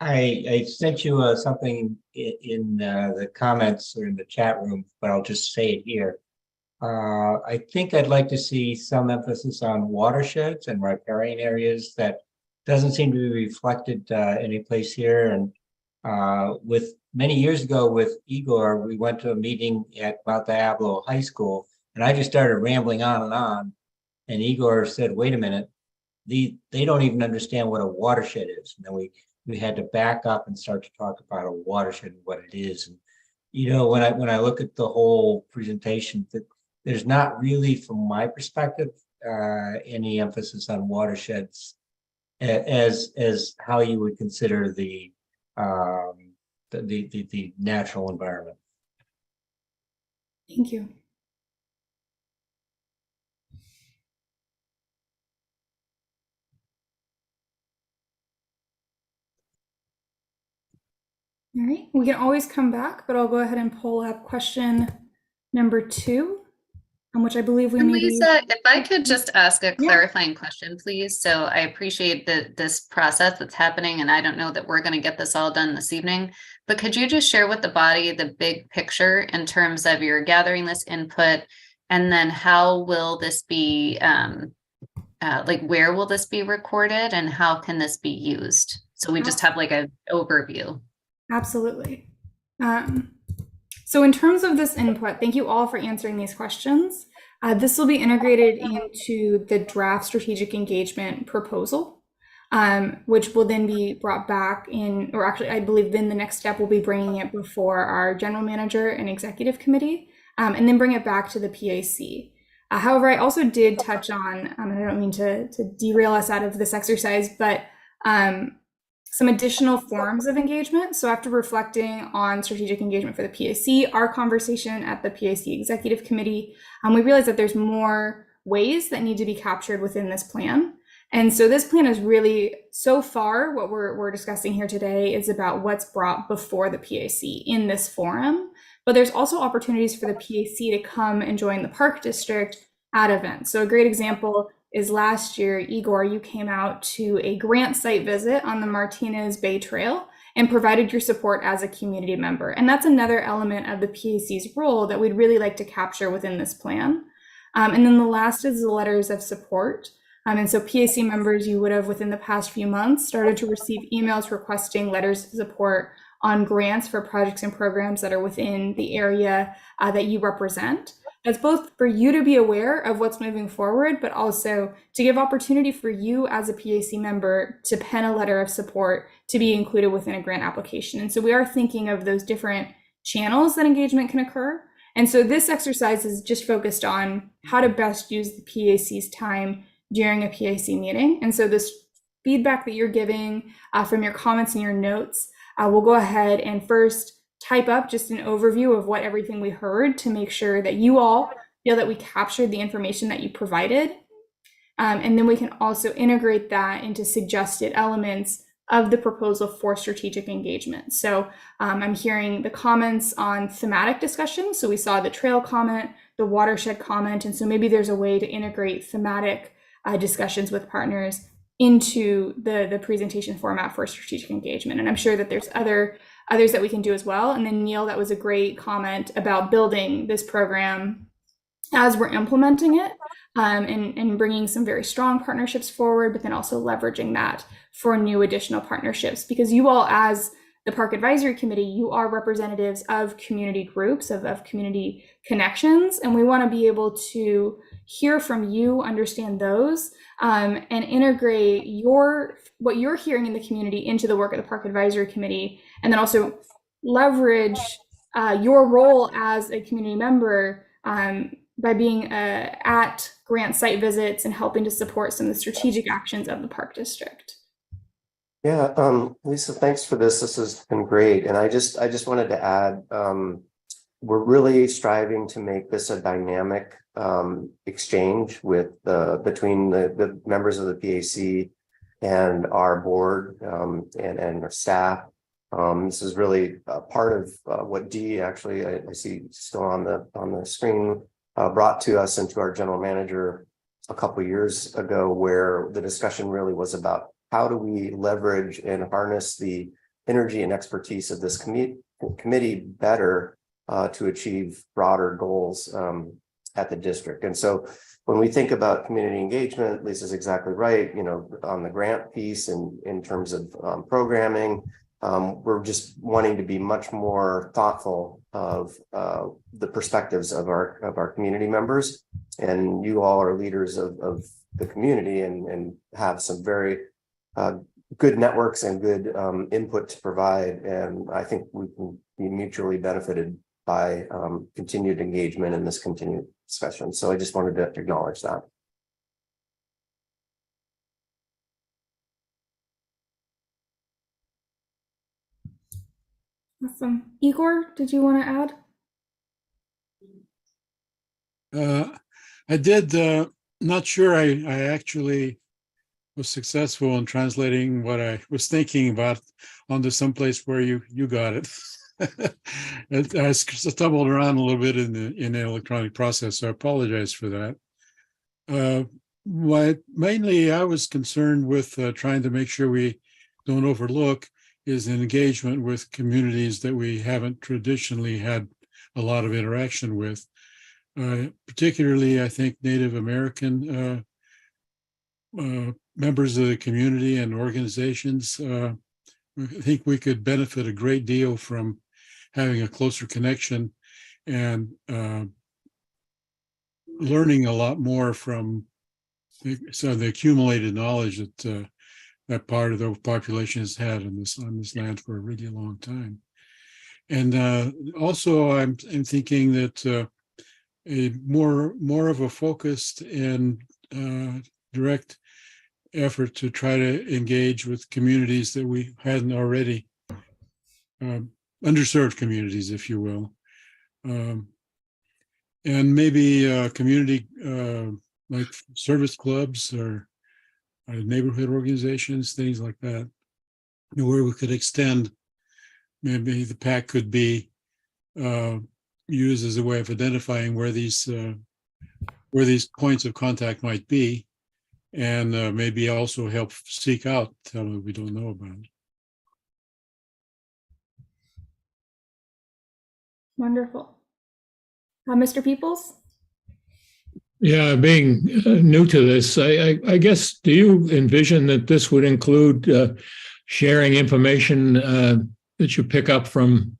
I sent you something in the comments or in the chat room, but I'll just say it here. I think I'd like to see some emphasis on watersheds and riparian areas that doesn't seem to be reflected any place here. And with many years ago with Igor, we went to a meeting at Mount Diablo High School, and I just started rambling on. And Igor said, wait a minute, they don't even understand what a watershed is. And then we we had to back up and start to talk about a watershed and what it is. And, you know, when I look at the whole presentation, that there's not really, from my perspective, any emphasis on watersheds as how you would consider the natural environment. Thank you. All right, we can always come back, but I'll go ahead and pull up question number 2, on which I believe we And may be. Lisa, if I could just ask a clarifying question, please. So I appreciate this process that's happening, and I don't know that we're going to get this all done this evening, but could you just share with the body the big picture in terms of you're gathering this input, and then how will this be, like where will this be recorded and how can this be used? So we just have like an overview. Absolutely. So in terms of this input, thank you all for answering these questions. This will be integrated into the draft strategic engagement proposal, which will then be brought back in, or actually I believe then the next step will be bringing it before our general manager and executive committee, and then bring it back to the PAC. However, I also did touch on, and I don't mean to derail us out of this exercise, but some additional forms of engagement. So after reflecting on strategic engagement for the PAC, our conversation at the PAC Executive Committee, we realized that there's more ways that need to be captured within this plan. And so this plan is really, so far, what we're discussing here today is about what's brought before the PAC in this forum. But there's also opportunities for the PAC to come and join the Park District at events. So a great example is last year, Igor, you came out to a grant site visit on the Martinez Bay Trail and provided your support as a community member. And that's another element of the PAC's role that we'd really like to capture within this plan. And then the last is the letters of support. And so PAC members, you would have within the past few months started to receive emails requesting letters of support on grants for projects and programs that are within the area that you represent. That's both for you to be aware of what's moving forward, but also to give opportunity for you as a PAC member to pen a letter of support to be included within a grant application. And so we are thinking of those different channels that engagement can occur. And so this exercise is just focused on how to best use the PAC's time during a PAC meeting. And so this feedback that you're giving from your comments and your notes, we'll go ahead and first type up just an overview of what everything we heard to make sure that you all feel that we captured the information that you provided. And then we can also integrate that into suggested elements of the proposal for strategic engagement. So I'm hearing the comments on thematic discussion. So we saw the trail comment, the watershed comment, and so maybe there's a way to integrate thematic discussions with partners into the presentation format for strategic engagement. And I'm sure that there's others that we can do as well. And then Neil, that was a great comment about building this program as we're implementing it, and bringing some very strong partnerships forward, but then also leveraging that for new additional partnerships, because you all as the Park Advisory Committee, you are representatives of community groups, of community connections, and we want to be able to hear from you, understand those, and integrate what you're hearing in the community into the work of the Park Advisory Committee, and then also leverage your role as a community member by being at grant site visits and helping to support some of the strategic actions of the Park District. Yeah, Lisa, thanks for this. This has been great. And I just wanted to add, we're really striving to make this a dynamic exchange between the members of the PAC and our board and our staff. This is really part of what Dee actually, I see still on the screen, brought to us and to our general manager a couple of years ago, where the discussion really was about how do we leverage and harness the energy and expertise of this committee better to achieve broader goals at the district. And so when we think about community engagement, Lisa's exactly right, on the grant piece and in terms of programming, we're just wanting to be much more thoughtful of the perspectives of our community members. And you all are leaders of the community and have some very good networks and good input to provide. And I think we can be mutually benefited by continued engagement in this continued discussion. So I just wanted to acknowledge that. Awesome. Igor, did you want to add? I did, not sure I actually was successful in translating what I was thinking about onto someplace where you got it. I stumbled around a little bit in the electronic process, so I apologize for that. Mainly I was concerned with trying to make sure we don't overlook is an engagement with communities that we haven't traditionally had a lot of interaction with. Particularly, I think Native American members of the community and organizations. I think we could benefit a great deal from having a closer connection and learning a lot more from the accumulated knowledge that that part of the population has had on this land for a really long time. And also, I'm thinking that a more of a focused and direct effort to try to engage with communities that we hadn't already, underserved communities, if you will, and maybe community like service clubs or neighborhood organizations, things like that, where we could extend. Maybe the PAC could be used as a way of identifying where these points of contact might be, and maybe also help seek out some that we don't know about. Wonderful. Mr. Peoples? Yeah, being new to this, I guess, do you envision that this would include sharing information that you pick up from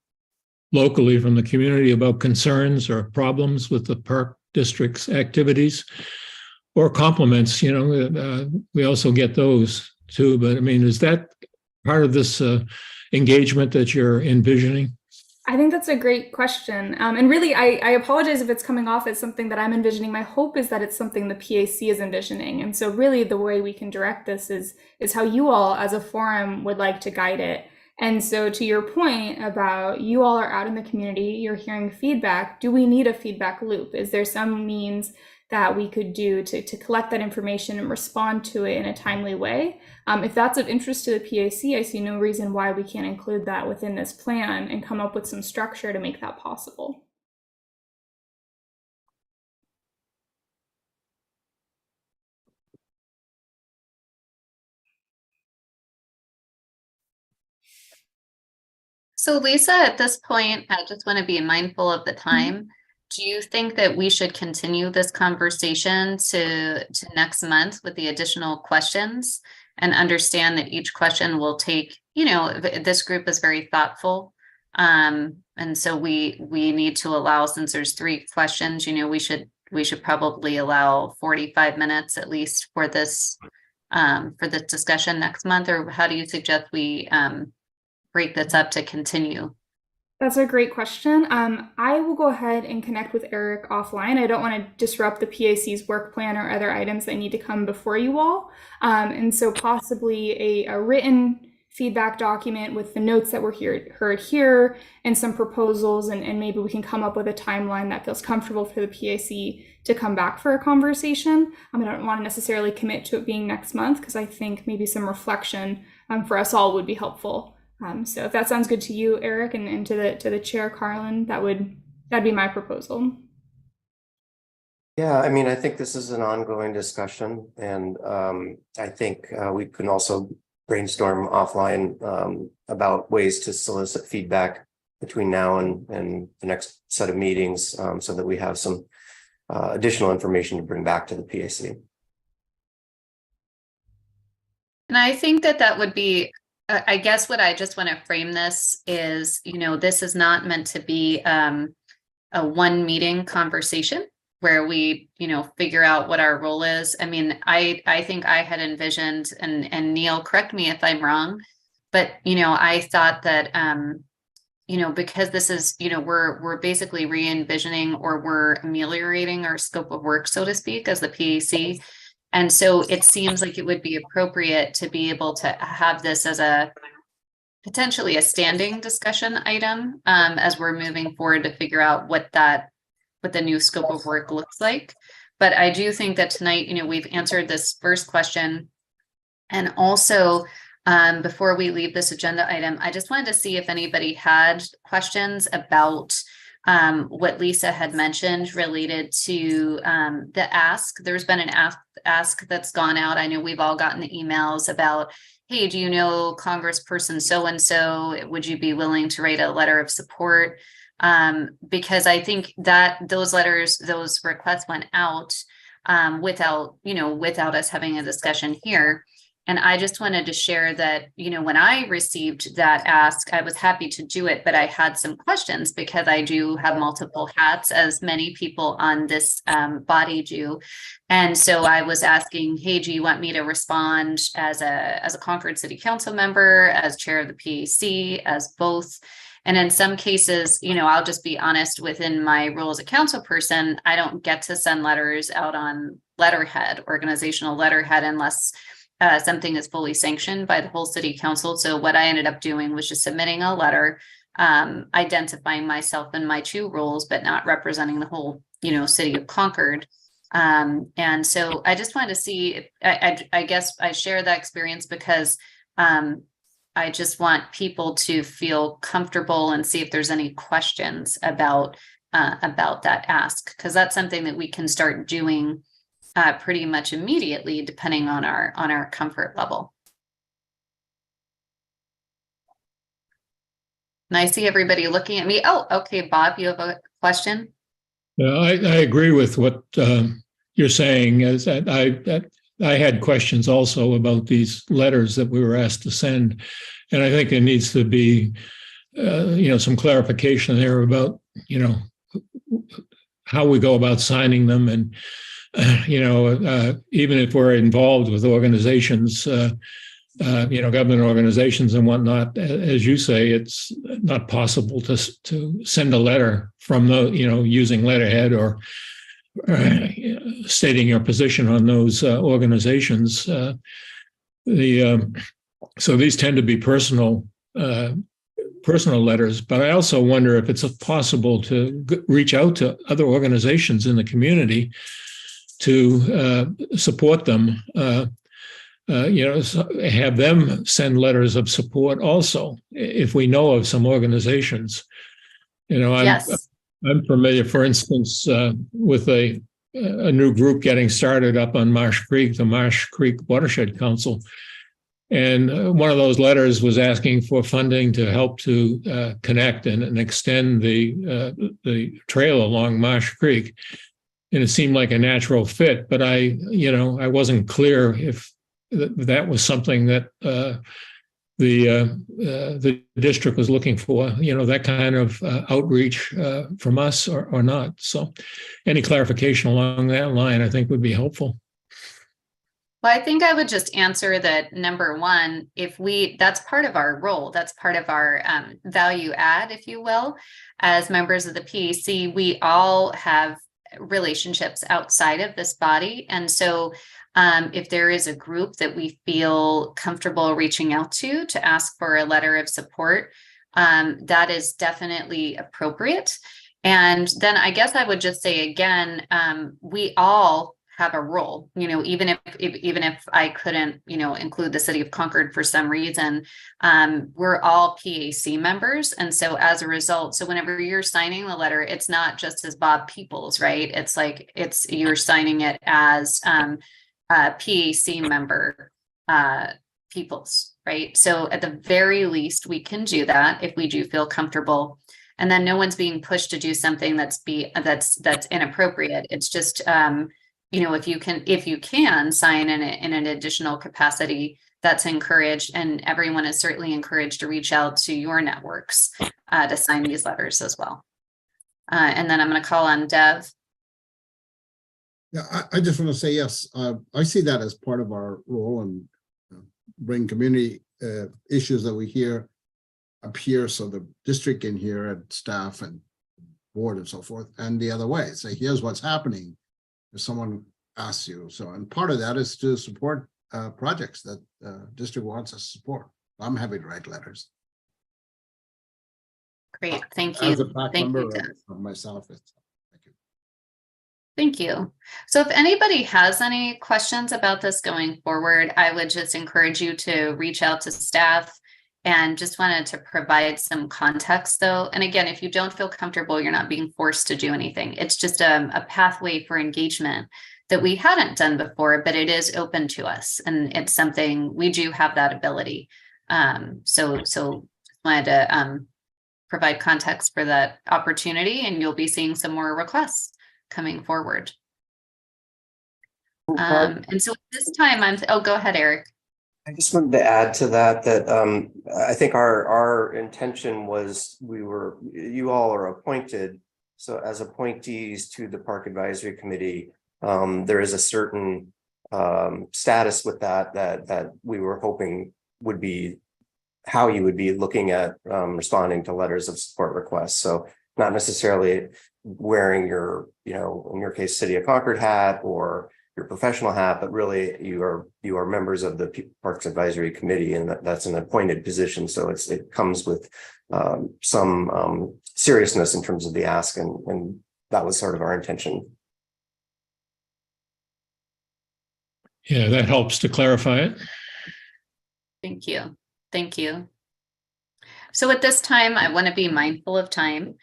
locally from the community about concerns or problems with the park district's activities, or compliments? You know, we also get those too. But I mean, is that part of this engagement that you're envisioning? I think that's a great question. And really, I apologize if it's coming off as something that I'm envisioning. My hope is that it's something the PAC is envisioning. And so really the way we can direct this is how you all as a forum would like to guide it. And so to your point about you all are out in the community, you're hearing feedback. Do we need a feedback loop? Is there some means that we could do to collect that information and respond to it in a timely way? If that's of interest to the PAC, I see no reason why we can't include that within this plan and come up with some structure to make that possible. So Lisa, at this point, I just want to be mindful of the time. Do you think that we should continue this conversation to next month with the additional questions, and understand that each question will take, you know, this group is very thoughtful. And so we need to allow, since there's 3 questions, you know, we should probably allow 45 minutes at least for this discussion next month, or how do you suggest we break this up to continue? That's a great question. I will go ahead and connect with Eric offline. I don't want to disrupt the PAC's work plan or other items that need to come before you all. And so possibly a written feedback document with the notes that were heard here and some proposals, and maybe we can come up with a timeline that feels comfortable for the PAC to come back for a conversation. I don't want to necessarily commit to it being next month, because I think maybe some reflection for us all would be helpful. So if that sounds good to you, Eric, and to the chair, Carlin, that'd be my proposal. Yeah, I mean, I think this is an ongoing discussion, and I think we can also brainstorm offline about ways to solicit feedback between now and the next set of meetings, so that we have some additional information to bring back to the PAC. And I think that would be, I guess what I just want to frame this is, you know, this is not meant to be a one meeting conversation. where we, figure out what our role is. I mean, I think I had envisioned, and Neil, correct me if I'm wrong, but, I thought that, because this is, we're basically re-envisioning, or we're ameliorating our scope of work, so to speak, as the PAC. And so it seems like it would be appropriate to be able to have this as potentially a standing discussion item, as we're moving forward to figure out what the new scope of work looks like. But I do think that tonight, we've answered this first question. And also, before we leave this agenda item, I just wanted to see if anybody had questions about what Lisa had mentioned related to the ask. There's been an ask that's gone out. I know we've all gotten the emails about, hey, do you know Congressperson so-and-so? Would you be willing to write a letter of support? Because I think that those requests went out without us having a discussion here. And I just wanted to share that, when I received that ask, I was happy to do it, but I had some questions because I do have multiple hats, as many people on this body do. And so I was asking, hey, do you want me to respond as a Concord City Council member, as chair of the PAC, as both? And in some cases, I'll just be honest, within my role as a council person, I don't get to send letters out on letterhead, organizational letterhead, unless something is fully sanctioned by the whole city council. So what I ended up doing was just submitting a letter, identifying myself and my two roles, but not representing the whole, city of Concord. And so I just wanted to see, I guess I share that experience because I just want people to feel comfortable and see if there's any questions about that ask, because that's something that we can start doing pretty much immediately, depending on our comfort level. And I see everybody looking at me. Oh, okay, Bob, you have a question? Yeah, I agree with what you're saying. Is that I had questions also about these letters that we were asked to send, and I think there needs to be some clarification there about how we go about signing them, and even if we're involved with organizations, government organizations and whatnot, as you say, it's not possible to send a letter from using letterhead or stating your position on those organizations. So these tend to be personal letters, but I also wonder if it's possible to reach out to other organizations in the community to support them, have them send letters of support also, if we know of some organizations. Yes. I'm familiar, for instance, with a new group getting started up on Marsh Creek, the Marsh Creek Watershed Council. And one of those letters was asking for funding to help to connect and extend the trail along Marsh Creek. And it seemed like a natural fit, but I wasn't clear if that was something that the district was looking for, that kind of outreach from us or not. So any clarification along that line, I think, would be helpful. Well, I think I would just answer that, number one, that's part of our role, that's part of our value add, if you will. As members of the PAC, we all have relationships outside of this body. And so if there is a group that we feel comfortable reaching out to ask for a letter of support, that is definitely appropriate. And then I guess I would just say again, we all have a role, even if I couldn't, include the city of Concord for some reason, we're all PAC members. And so as a result, so whenever you're signing the letter, it's not just as Bob Peoples, right? It's like, you're signing it as PAC member Peoples, right? So at the very least, we can do that if we do feel comfortable. And then no one's being pushed to do something that's inappropriate. It's just, if you can sign in an additional capacity, that's encouraged, and everyone is certainly encouraged to reach out to your networks to sign these letters as well. And then I'm going to call on Dev. Yeah, I just want to say yes. I see that as part of our role and bring community issues that we hear up here, so the district can hear and staff and board and so forth, and the other way. Say, here's what's happening if someone asks you. So, and part of that is to support projects that district wants us to support. I'm happy to write letters. Great, thank As you. a PAC Thank member you, Deb. of myself, thank you. Thank you. So if anybody has any questions about this going forward, I would just encourage you to reach out to staff, and just wanted to provide some context though. And again, if you don't feel comfortable, you're not being forced to do anything. It's just a pathway for engagement that we hadn't done before, but it is open to us. And it's something we do have that ability. So just wanted to provide context for that opportunity, and you'll be seeing some more requests coming forward. And so at this time, oh, go ahead, Eric. I just wanted to add to that, I think our intention was you all are appointed. So as appointees to the Park Advisory Committee, there is a certain status with that we were hoping would be how you would be looking at responding to letters of support requests. So not necessarily wearing your, in your case, City of Concord hat or your professional hat, but really you are members of the Parks Advisory Committee, and that's an appointed position. So it comes with some seriousness in terms of the ask, and that was sort of our intention. Yeah, that helps to clarify it. Thank you. Thank you. So at this time, I want to be mindful of time.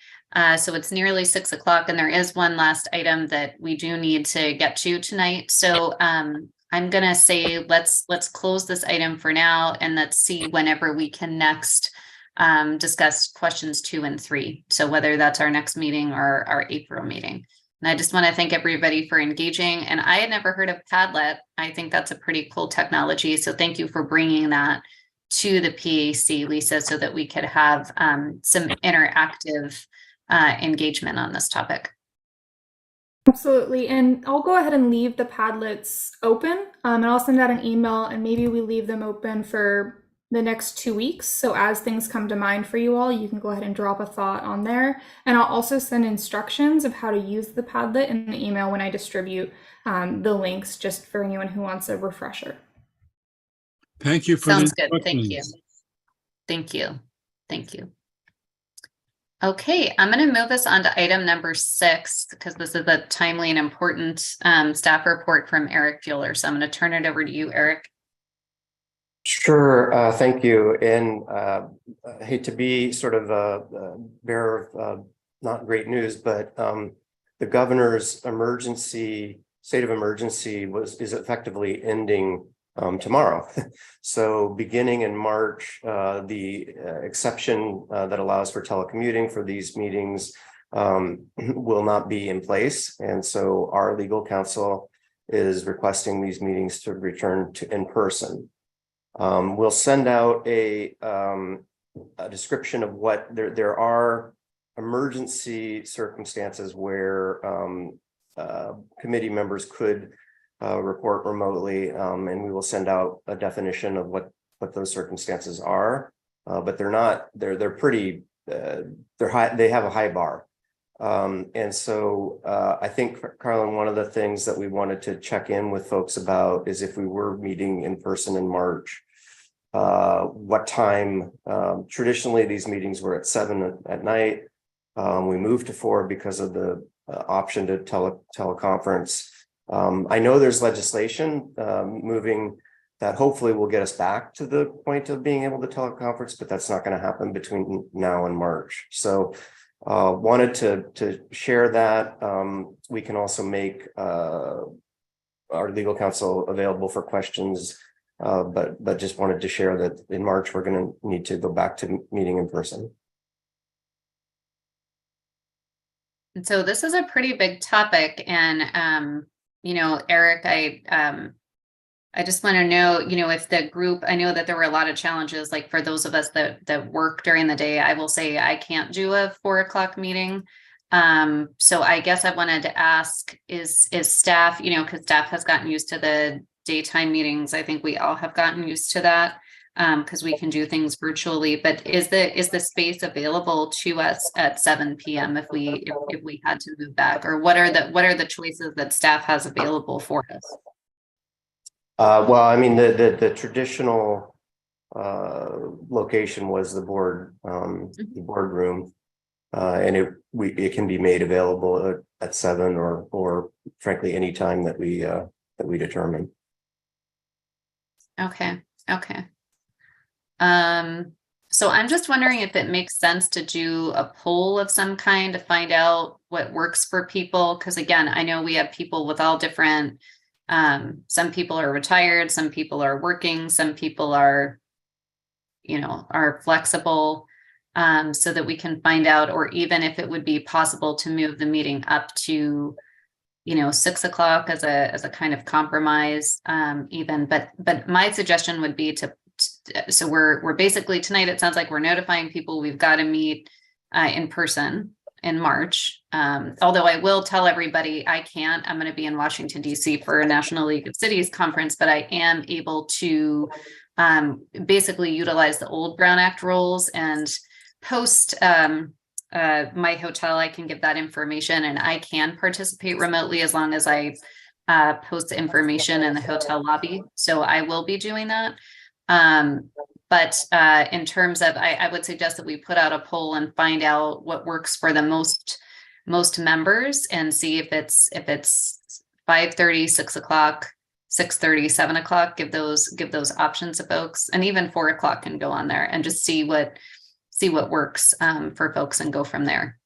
So it's nearly 6 o'clock, and there is one last item that we do need to get to tonight. So I'm going to say let's close this item for now, and let's see whenever we can next discuss questions 2 and 3. So whether that's our next meeting or our April meeting. And I just want to thank everybody for engaging. And I had never heard of Padlet. I think that's a pretty cool technology. So thank you for bringing that to the PAC, Lisa, so that we could have some interactive engagement on this topic. Absolutely. And I'll go ahead and leave the Padlets open, and I'll send out an email, and maybe we leave them open for the next 2 weeks. So as things come to mind for you all, you can go ahead and drop a thought on there. And I'll also send instructions of how to use the Padlet in the email when I distribute the links, just for anyone who wants a refresher. Thank you for Sounds good. Thank you. Thank you. Thank you. Okay, I'm going to move us on to item number 6, because this is a timely and important staff report from Eric Fueller. So I'm going to turn it over to you, Eric. Sure, thank you. And I hate to be sort of a bearer of not great news, but the governor's state of emergency is effectively ending tomorrow. So beginning in March, the exception that allows for telecommuting for these meetings will not be in place. And so our legal counsel is requesting these meetings to return to in person. We'll send out a description of what there are emergency circumstances where committee members could report remotely, and we will send out a definition of what those circumstances are. But they're pretty they have a high bar. And so I think, Carlin, one of the things that we wanted to check in with folks about is if we were meeting in person in March, what time. Traditionally, these meetings were at 7 at night. We moved to 4 because of the option to teleconference. I know there's legislation moving that hopefully will get us back to the point of being able to teleconference, but that's not going to happen between now and March. So wanted to share that. We can also make our legal counsel available for questions, but just wanted to share that in March, we're going to need to go back to meeting in person. And so this is a pretty big topic, and Eric, I just want to know, if the group, I know that there were a lot of challenges, like for those of us that work during the day. I will say I can't do a 4 o'clock meeting. So I guess I wanted to ask, is staff, because staff has gotten used to the daytime meetings. I think we all have gotten used to that, because we can do things virtually, but is the space available to us at 7 p.m. if we had to move back, or what are the choices that staff has available for us? Well, I mean, the traditional location was the boardroom, and it can be made available at 7 or frankly any time that we determine. Okay. So I'm just wondering if it makes sense to do a poll of some kind to find out what works for people. Because again, I know we have people with all different, some people are retired, some people are working, some people are flexible, so that we can find out, or even if it would be possible to move the meeting up to 6 o'clock as a kind of compromise, even, but my suggestion would be so we're basically tonight, it sounds like we're notifying people we've got to meet in person in March. Although I will tell everybody I'm going to be in Washington, D.C. for a National League of Cities conference, but I am able to basically utilize the old Brown Act rules and post my hotel. I can give that information and I can participate remotely as long as I post the information in the hotel lobby. So I will be doing that. But in terms of, I would suggest that we put out a poll and find out what works for the most members and see if it's 5:30, 6 o'clock, 6:30, 7 o'clock, give those options to folks, and even 4 o'clock can go on there and just see what works for folks and go from there.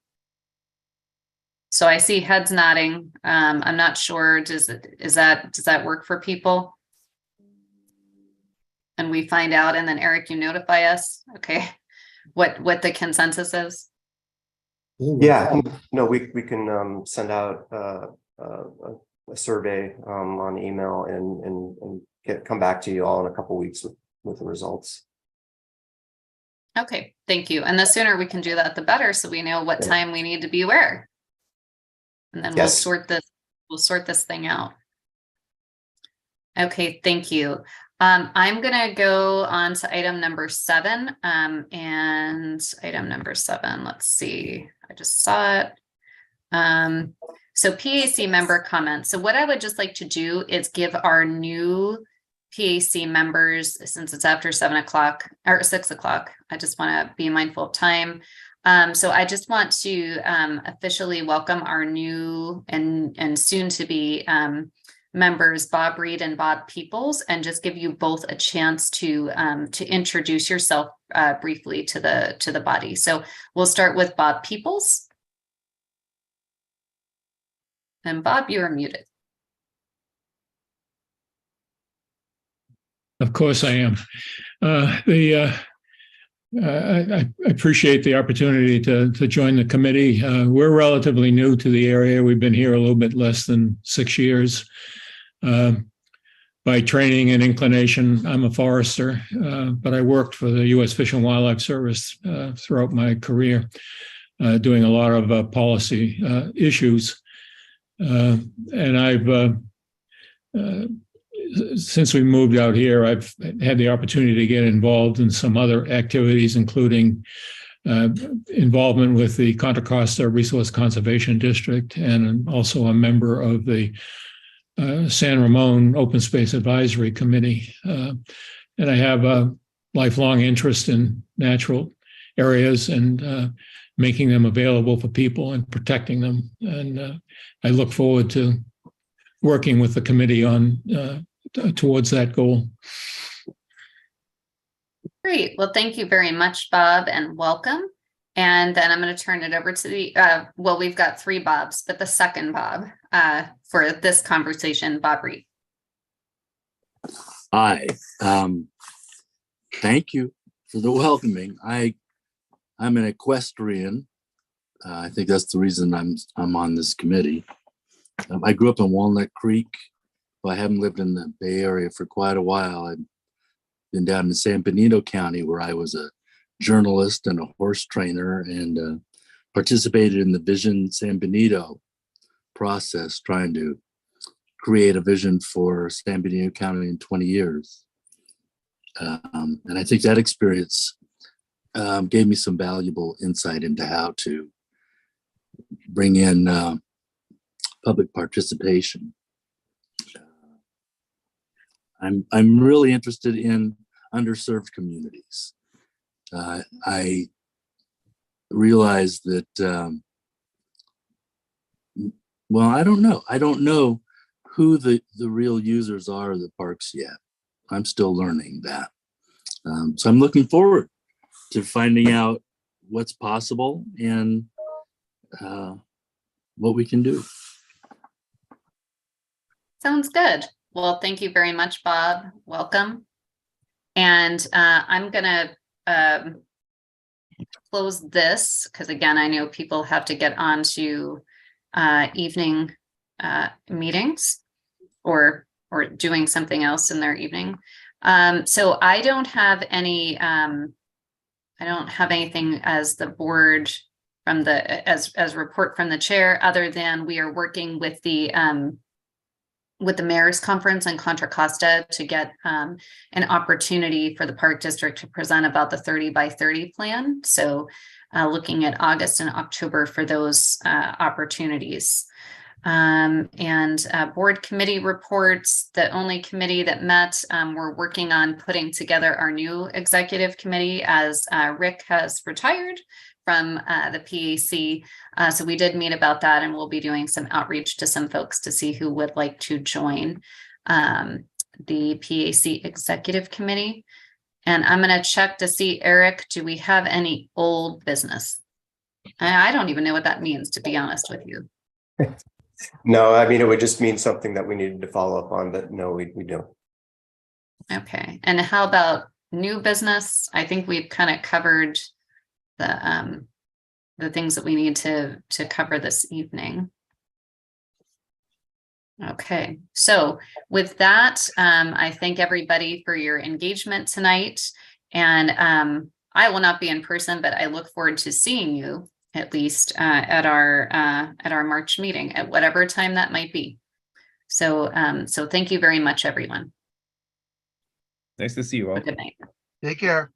So I see heads nodding. I'm not sure, does that work for people? And we find out, and then Eric, you notify us, okay, what the consensus is? Yeah, no, we can send out a survey on email and come back to you all in a couple weeks with the results. Okay, thank you. And the sooner we can do that, the better, so we know what time we need to be where. And then we'll sort this thing out. Okay, thank you. I'm gonna go on to item number 7. And item number 7, let's see, I just saw it. So PAC member comments. So what I would just like to do is give our new PAC members, since it's after 7 o'clock or 6 o'clock, I just want to be mindful of time. So I just want to officially welcome our new and soon to be members, Bob Reed and Bob Peoples, and just give you both a chance to introduce yourself briefly to the body. So we'll start with Bob Peoples. And Bob, you are muted. Of course I am. I appreciate the opportunity to join the committee. We're relatively new to the area. We've been here a little bit less than 6 years. By training and inclination, I'm a forester, but I worked for the U.S. Fish and Wildlife Service throughout my career, doing a lot of policy issues. And I've, since we moved out here, I've had the opportunity to get involved in some other activities, including involvement with the Contra Costa Resource Conservation District, and I'm also a member of the San Ramon Open Space Advisory Committee. And I have a lifelong interest in natural areas and making them available for people and protecting them. And I look forward to working with the committee on towards that goal. Great. Well, thank you very much, Bob, and welcome. And then I'm going to turn it over to the, well, we've got 3 Bobs, but the second Bob for this conversation, Bob Reed. Hi. Thank you for the welcoming. I'm an equestrian. I think that's the reason I'm on this committee. I grew up in Walnut Creek, but I haven't lived in the Bay Area for quite a while. I've been down in San Benito County, where I was a journalist and a horse trainer, and participated in the Vision San Benito process, trying to create a vision for San Benito County in 20 years. And I think that experience gave me some valuable insight into how to bring in public participation. I'm really interested in underserved communities. I realize that, well, I don't know who the real users are of the parks yet. I'm still learning that. So I'm looking forward to finding out what's possible and what we can do. Sounds good. Well, thank you very much, Bob. Welcome. And I'm gonna close this because again, I know people have to get on to evening meetings or doing something else in their evening. So I don't have any anything as the board from the as report from the chair, other than we are working with the mayor's conference in Contra Costa to get an opportunity for the park district to present about the 30 by 30 plan. So looking at August and October for those opportunities. And board committee reports, the only committee that met, we're working on putting together our new executive committee as Rick has retired from the PAC. So we did meet about that, and we'll be doing some outreach to some folks to see who would like to join the PAC executive committee. And I'm going to check to see, Eric, do we have any old business? I don't even know what that means, to be honest with you. No, I mean, it would just mean something that we needed to follow up on, but no, we don't. Okay. And how about new business? I think we've kind of covered the things that we need to cover this evening. Okay, so with that, I thank everybody for your engagement tonight, and I will not be in person, but I look forward to seeing you at least at our March meeting at whatever time that might be. So so thank you very much, everyone. Nice to see you all. Good night. Take care.